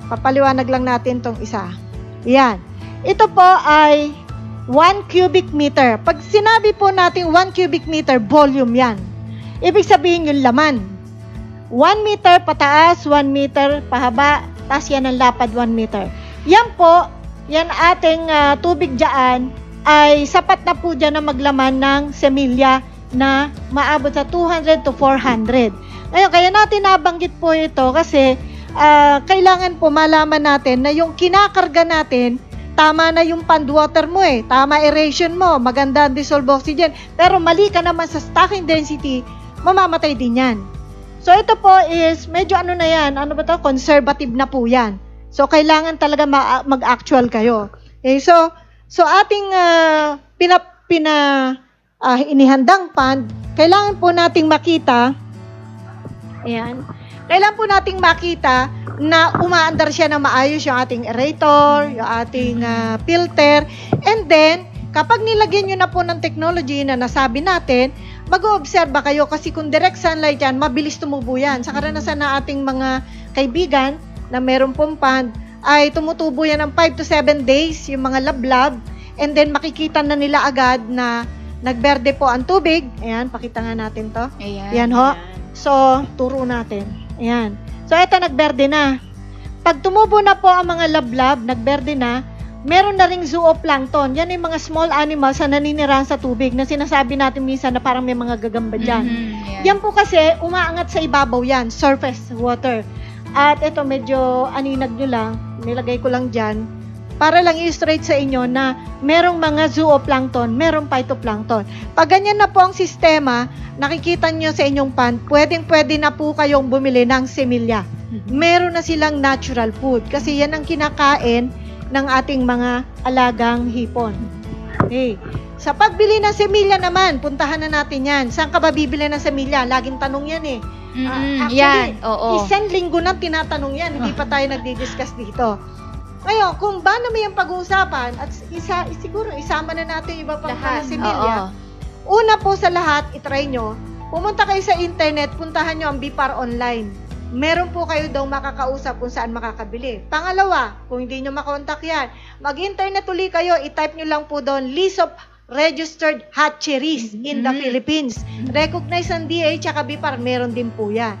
papaliwanag lang natin tong isa. Yan. Ito po ay 1 cubic meter. Pag sinabi po natin 1 cubic meter, volume yan. Ibig sabihin yung laman. 1 meter pataas, 1 meter pahaba, tas yan ang lapad 1 meter. Yan po, yan ating tubig dyan, ay sapat na po dyan na maglaman ng semilya na maabot sa 200 to 400. Ngayon, kaya natin nabanggit po ito kasi kailangan po malaman natin na yung kinakarga natin, tama na yung pond water mo tama aeration mo, maganda ang dissolved oxygen, pero mali ka naman sa stocking density, mamamatay din yan. So ito po is, medyo ano na yan, ano ba to? Conservative na po yan. So kailangan talaga mag-actual kayo. Okay, so ating inihandang pond, kailangan po nating makita. Ayan. Kailan po nating makita na umaandar siya na maayos yung ating aerator, yung ating filter, and then, kapag nilagyan nyo na po ng technology na nasabi natin, mag-oobserba kayo kasi kung direct sunlight yan, mabilis tumubo yan. Sa karanasan na ating mga kaibigan na meron pong pond, ay tumutubo yan ng 5 to 7 days, yung mga lablab, and then makikita na nila agad na nagberde po ang tubig. Ayan, pakita nga natin to. Ayan. Ayan ho. So, turo natin. Ayan. So, ito nagberde na. Pag tumubo na po ang mga lablab, nagberde na, meron na ring zooplankton. Yan yung mga small animals na naninirahan sa tubig na sinasabi natin minsan na parang may mga gagamba dyan. Yan po kasi, umaangat sa ibabaw yan, surface water. At ito, medyo aninag nyo lang, nilagay ko lang dyan, para lang i-illustrate sa inyo na merong mga zooplankton, merong phytoplankton. Pag ganyan na po ang sistema, nakikita nyo sa inyong pond, pwedeng-pwede na po kayong bumili ng semilya. Meron na silang natural food kasi yan ang kinakain ng ating mga alagang hipon. Okay. Sa pagbili ng semilya naman, puntahan na natin yan. Saan ka ba bibili ng semilya? Laging tanong yan Actually, yan, oo. isang linggo nang tinatanong yan, hindi pa tayo nagdi-discuss dito. Ngayon, kung ba na may ang pag-uusapan, at siguro isama na natin iba pang mga semilya, una po sa lahat, itry nyo, pumunta kayo sa internet, puntahan nyo ang BIPAR online. Meron po kayo daw makakausap kung saan makakabili. Pangalawa, kung hindi nyo makontak yan, mag-internet uli kayo, itype nyo lang po doon, list of registered hatcheries in the Philippines. Recognized ng DA, tsaka BIPAR, meron din po yan.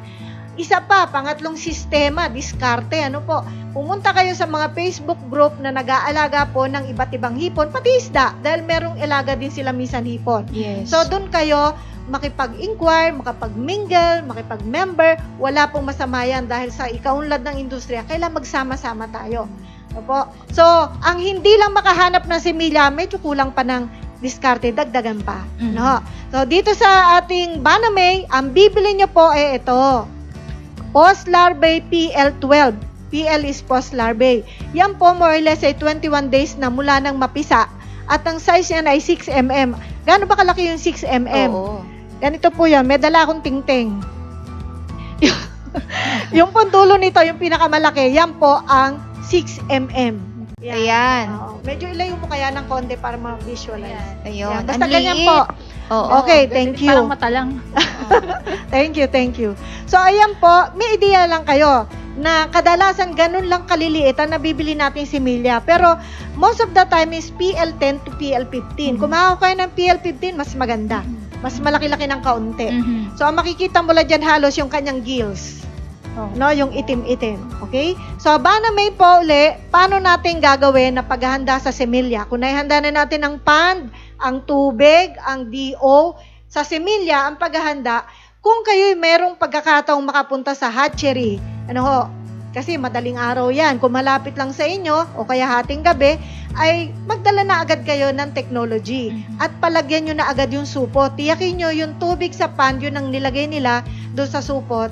isa pa, pangatlong sistema, diskarte, ano po, pumunta kayo sa mga Facebook group na nag-aalaga po ng iba't ibang hipon, pati isda, dahil merong ilaga din sila minsan hipon. Yes. So, doon kayo makipag-inquire, makapag-mingle, makipag-member, wala pong masama yan dahil sa ikaunlad ng industriya, kailangan magsama-sama tayo. Opo. So, ang hindi lang makahanap ng similya, medyo kulang pa ng diskarte, dagdagan pa. Mhm. No? So, dito sa ating Banamay, ang bibili nyo po ay ito. Post larvae PL12. PL is post larvae. Yan po more or less ay 21 days na mula nang mapisa. At ang size niyan ay 6 mm. Gaano ba kalaki yung 6 mm? Oo. Ganito po yan. May dala akong tingting. Yung pundulo nito, yung pinakamalaki, yan po ang 6 mm. Ayan. Oo. Medyo ilayo mo kaya ng konti para ma-visualize. Ayun. Yan. Basta Ang ganyan liit. po. Oo. Okay, thank you. Parang mata lang. Thank you. So, ayan po, may ideya lang kayo na kadalasan ganun lang kaliliit ang nabibili natin similya. Pero, most of the time is PL10 to PL15. Kung makakakuha ng PL15, mas maganda. Mas malaki-laki ng kaunti. Mhm. So, ang makikita mo lang dyan halos yung kanyang gills. No, yung itim-itim. Okay? So, Banamay po uli, paano natin gagawin na paghahanda sa similya? Kung naihanda na natin ang pond, ang tubig, ang DO, sa similya, ang paghahanda, kung kayo'y merong pagkakataong makapunta sa hatchery, ano ho, kasi madaling araw yan, kung malapit lang sa inyo, o kaya hating gabi, ay magdala na agad kayo ng technology. At palagyan nyo na agad yung supot. Tiyakin nyo yung tubig sa pond, yun ang nilagay nila doon sa supot.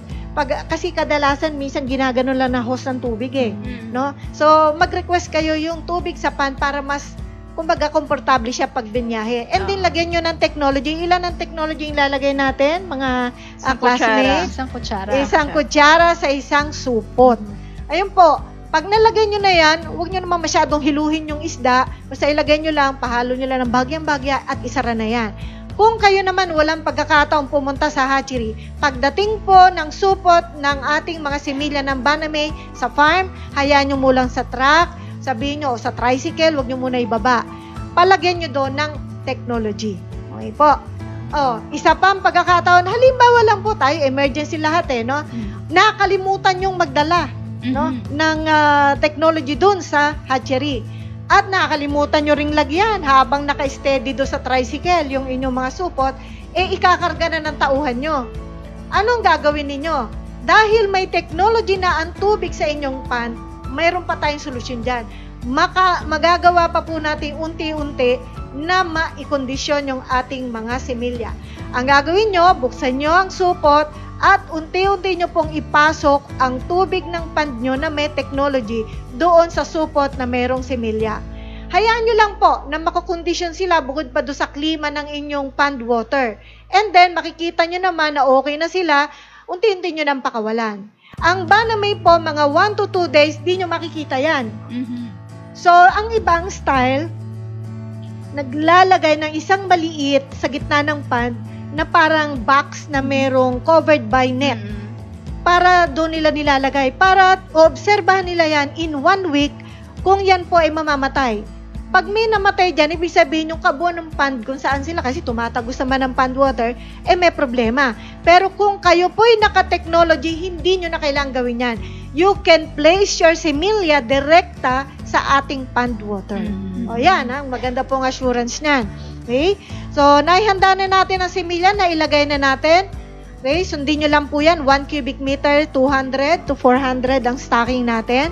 Kasi kadalasan, minsan ginagano lang na hose ng tubig eh. No? So, mag-request kayo yung tubig sa pan para mas, kumbaga, komportable siya pag binyahe. And then, lagyan nyo ng technology. Ilan ang technology yung lalagay natin, mga classmates? Isang kutsara. Isang kutsara sa isang supot. Ayun po, pag nalagay nyo na yan, huwag nyo naman masyadong hiluhin yung isda. Basta ilagay nyo lang, pahalo nyo lang ng bagyang-bagya at isara na yan. Kung kayo naman walang pagkakataong pumunta sa hatchery, pagdating po ng supot ng ating mga similya ng Banamay sa farm, hayaan nyo mo lang sa truck, sabihin nyo, o sa tricycle, huwag nyo muna ibaba. Palagyan nyo doon ng technology. Okay po. Isa pa ang pagkakataon, halimbawa lang po tayo, emergency lahat no? Nakalimutan yung magdala no? ng technology doon sa hatchery. At nakakalimutan nyo ring lagyan habang naka-steady do sa tricycle yung inyong mga supot, ikakarga na ng tauhan nyo. Anong gagawin ninyo? Dahil may technology na ang tubig sa inyong pan, mayroon pa tayong solusyon dyan. Magagawa pa po natin unti-unti na maikondisyon yung ating mga similya. Ang gagawin nyo, buksan nyo ang supot at unti-unti nyo pong ipasok ang tubig ng pond nyo na may technology doon sa supot na mayroong similya. Hayaan nyo lang po na makakondisyon sila bukod pa doon sa klima ng inyong pond water. And then, makikita nyo naman na okay na sila, unti-unti nyo nang pakawalan. Ang Banamay po, mga 1 to 2 days, di nyo makikita yan. So, ang ibang style, naglalagay ng isang maliit sa gitna ng pond na parang box na merong covered by net. Para doon nila nilalagay. Para obserbahan nila yan in 1 week kung yan po ay mamamatay. Pag may namatay dyan, ibig sabihin yung kabuuan ng pond kung saan sila, kasi tumatagos naman ng pond water, may problema. Pero kung kayo po ay naka-technology, hindi nyo na kailangang gawin yan. You can place your similya direkta sa ating pond water. O yan, maganda pong assurance niyan. Okay? So, naihanda na natin ang similya, nailagay na natin. Okay? Sundin nyo lang po yan, 1 cubic meter, 200 to 400 ang stocking natin.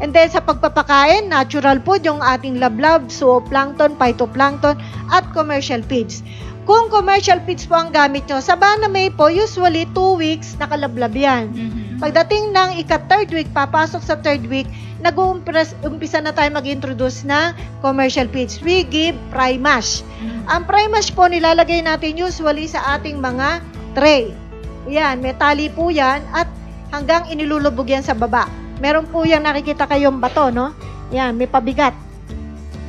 And then, sa pagpapakain, natural food yung ating lablab, zooplankton, phytoplankton, at commercial feeds. Kung commercial feeds po ang gamit nyo, sa Banamay po, usually 2 weeks nakalablab yan. Pagdating ng ika-3rd week, papasok sa 3rd week, nag-uumpisa na tayo mag-introduce na commercial feeds. We give Primash. Ang Primash po, nilalagay natin usually sa ating mga tray. Yan, may tali po yan, at hanggang inilulubog yan sa baba. Meron po yung nakikita kayong bato, no? Yan, may pabigat.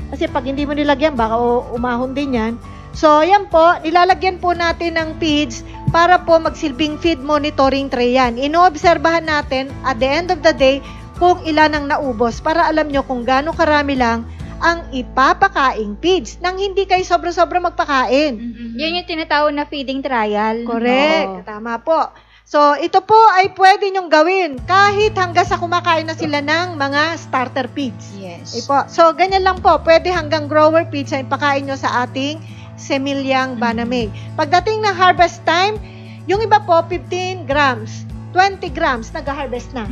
Kasi pag hindi mo nilagyan, baka umahon din yan. So, yan po, nilalagyan po natin ng feeds para po magsilbing feed monitoring tray yan. Inoobserbahan natin at the end of the day kung ilan ang naubos para alam nyo kung gaano karami lang ang ipapakaing feeds nang hindi kayo sobra-sobra magpakain. Yan yung tinatawag na feeding trial. Correct. Oo. Tama po. So, ito po ay pwede nyong gawin kahit hanggang sa kumakain na sila ng mga starter feeds. Yes. Po. So, ganyan lang po. Pwede hanggang grower feeds ay ipakain nyo sa ating semilyang banamig. Pagdating ng harvest time, yung iba po, 15 grams, 20 grams, nag-harvest na.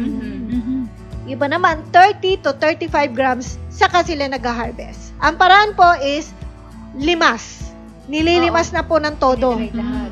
Iba naman, 30 to 35 grams, saka sila nag-harvest. Ang paraan po is limas. Nililimas na po ng todo.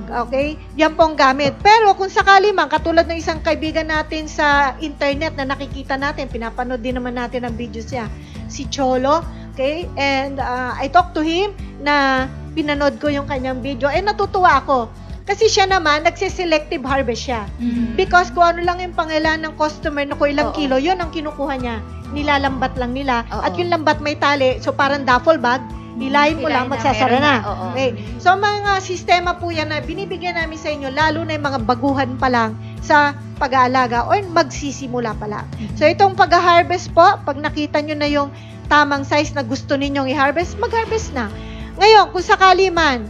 Okay? Yan po ang gamit. Pero kung sakali man, katulad ng isang kaibigan natin sa internet na nakikita natin, pinapanood din naman natin ang videos niya, si Cholo. Okay? And I talked to him na pinanood ko yung kanyang video. Eh, natutuwa ako. Kasi siya naman, nagsiselective harvest siya. Because kung ano lang yung pangailan ng customer na kung ilang kilo, yun ang kinukuha niya. Nilalambat lang nila. At yung lambat may tali, so parang duffel bag, hilahin mo lang, magsasara na. Okay. So, mga sistema po yan na binibigyan namin sa inyo, lalo na yung mga baguhan pa lang sa pag-aalaga o magsisimula pa lang. So, itong pag-harvest po, pag nakita nyo na yung tamang size na gusto ninyong i-harvest, mag-harvest na. Ngayon, kung sakali man,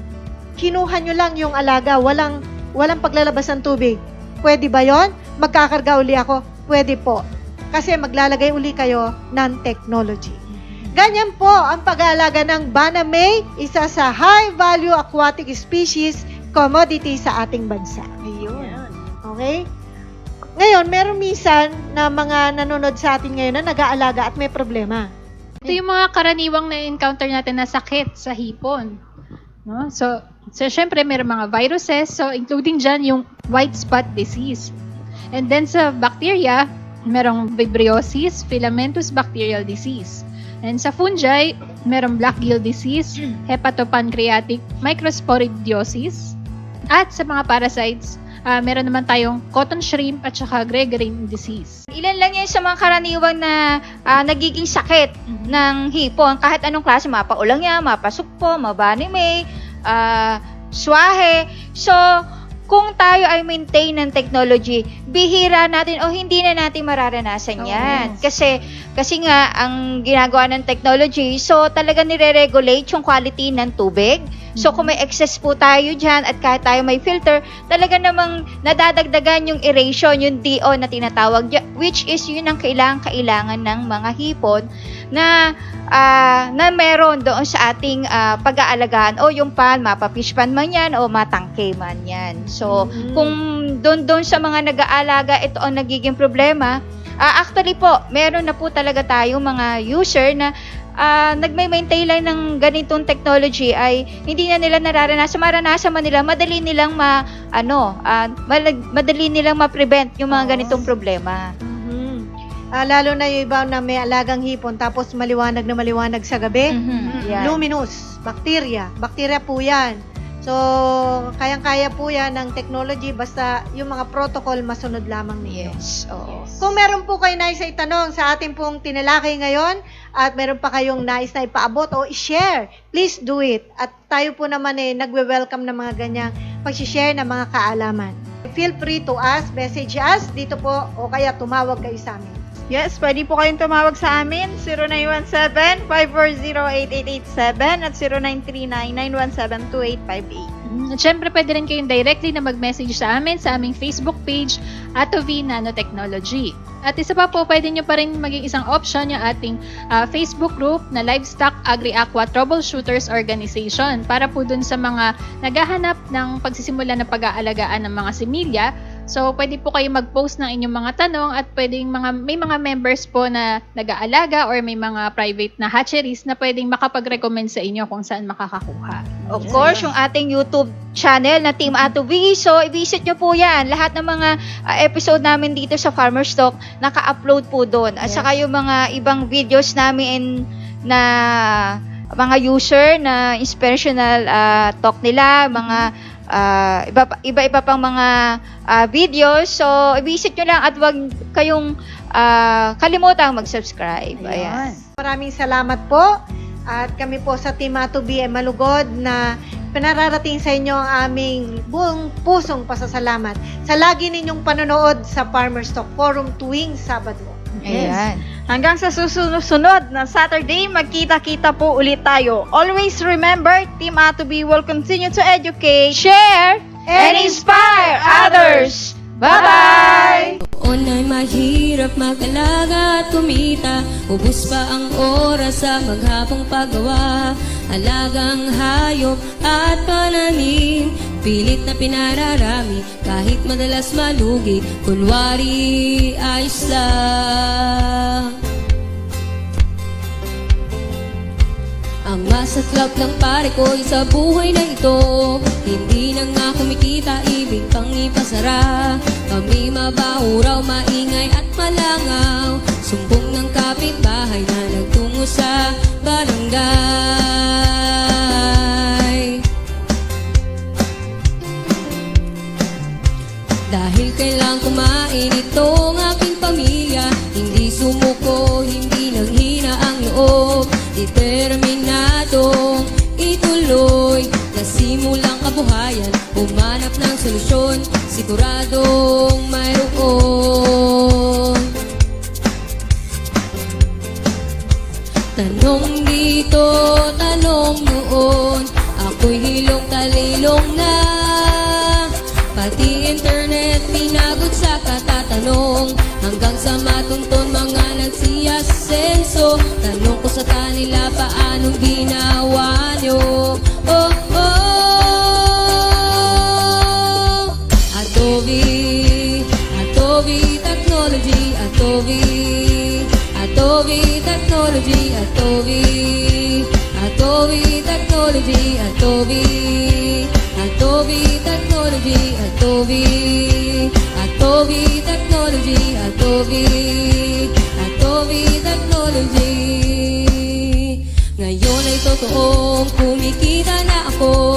kinuha nyo lang yung alaga, walang paglalabas ng tubig. Pwede ba yon? Magkakarga uli ako? Pwede po. Kasi maglalagay uli kayo ng technology. Ganyan po ang pag-aalaga ng Banamay, isa sa high-value aquatic species commodity sa ating bansa. Ayun. Okay? Ngayon, meron minsan na mga nanonood sa atin ngayon na nag-aalaga at may problema. Ito yung mga karaniwang na-encounter natin na sakit sa hipon. No? So syempre, meron mga viruses, so including dyan yung white spot disease. And then sa bacteria, merong vibriosis, filamentous bacterial disease. And sa fungi, merong black gill disease, hepatopancreatic microsporidiosis. At sa mga parasites, meron naman tayong cotton shrimp at saka gregarine disease. Ilan lang yan sa mga karaniwang na nagiging sakit ng hipon. Kahit anong klase, mapaulang yan, mapasukpo, mabanime, swahe. So, kung tayo ay maintain ng technology, bihira natin o hindi na natin mararanasan yan. Kasi nga, ang ginagawa ng technology, so talaga nire-regulate yung quality ng tubig. So, kung may excess po tayo dyan at kahit tayo may filter, talaga namang nadadagdagan yung aeration, yung DO na tinatawag, which is yun ang kailangan ng mga hipon na meron doon sa ating pag-aalagaan o yung pan, mapafish pan man yan o matangke man yan. So, kung doon sa mga nag-aalaga, ito ang nagiging problema. Actually po, meron na po talaga tayong mga user na nagme-maintain lang ng ganitong technology ay hindi na nila nararanasan. Maranasan man nila, madali nilang ma-prevent yung mga ganitong problema. Lalo na yung iba na may alagang hipon tapos maliwanag na maliwanag sa gabi. Yan. Luminous, bacteria. Bacteria po yan. So, kayang-kaya po yan ng technology basta yung mga protocol masunod lamang ninyo. Yes, oo. Kung meron po kayo nais na itanong sa ating pong tinalakay ngayon at meron pa kayong nais na ipaabot o i-share, please do it. At tayo po naman nagwe-welcome ng mga ganyang pag-share ng mga kaalaman. Feel free to us, message us dito po o kaya tumawag kayo sa amin. Yes, pwede po kayong tumawag sa amin, 0917-540-8887 at 0939-917-2858. At syempre, pwede rin kayong directly na mag-message sa amin sa aming Facebook page, Atovi Nanotechnology. At isa pa po, pwede nyo pa rin maging isang option yung ating Facebook group na Livestock Agri-Aqua Troubleshooters Organization para po dun sa mga naghahanap ng pagsisimula ng pag-aalagaan ng mga similya. So, pwede po kayo mag-post ng inyong mga tanong at pwedeng may mga members po na nag-aalaga or may mga private na hatcheries na pwedeng makapag-recommend sa inyo kung saan makakakuha. Of course, yung ating YouTube channel na Team Atovi. So, i-visit nyo po yan. Lahat ng mga episode namin dito sa Farmer's Talk, naka-upload po doon. At saka yung mga ibang videos namin na mga user na inspirational talk nila, mga iba-iba pang mga videos. So, i-visit nyo lang at huwag kayong kalimutang mag-subscribe. Ayan. Maraming salamat po. At kami po sa Team Atovi ay malugod na pinararating sa inyo ang aming buong pusong pasasalamat sa lagi ninyong panonood sa Farmer's Talk Forum tuwing Sabado. Ayan. Hanggang sa susunod na Saturday, magkita-kita po ulit tayo. Always remember, Team Atovi will continue to educate, Share and and inspire others. Bye-bye! Noon ay mahirap mag-alaga at kumita. Ubus pa ang oras sa maghapong paggawa. Alagang hayop at pananim, pilit na pinararami kahit madalas malugi. Kunwari ayos lang. Ang masaklap ng pare ko sa buhay na ito, hindi na nga kumikita, ibig pang ipasara. Kami mabaho raw, maingay at malangaw, sumbong ng kapitbahay na nagtungo sa barangay. Dahil kailang kumain itong aking pamilya, hindi sumuko, hindi nanghina ang loob. Determinadong ituloy, nasimulang kabuhayan, humanap ng solusyon, siguradong mayroon. Tanong dito, tanong noon, ako'y hilong talilong na. Pati internet pinagod sa katatanong, hanggang sa matunton mga nagsiyasenso. Tanong ko sa kanila, paanong ginawa nyo? Oh, oh, Adobe, Adobe Technology, Adobe, Adobe Technology, Adobe, Adobe Technology, Adobe, Adobe Technology, Adobe, Adobe Technology, Adobe, Adobe Technology. Ngayon ay totoong kumikita na ako.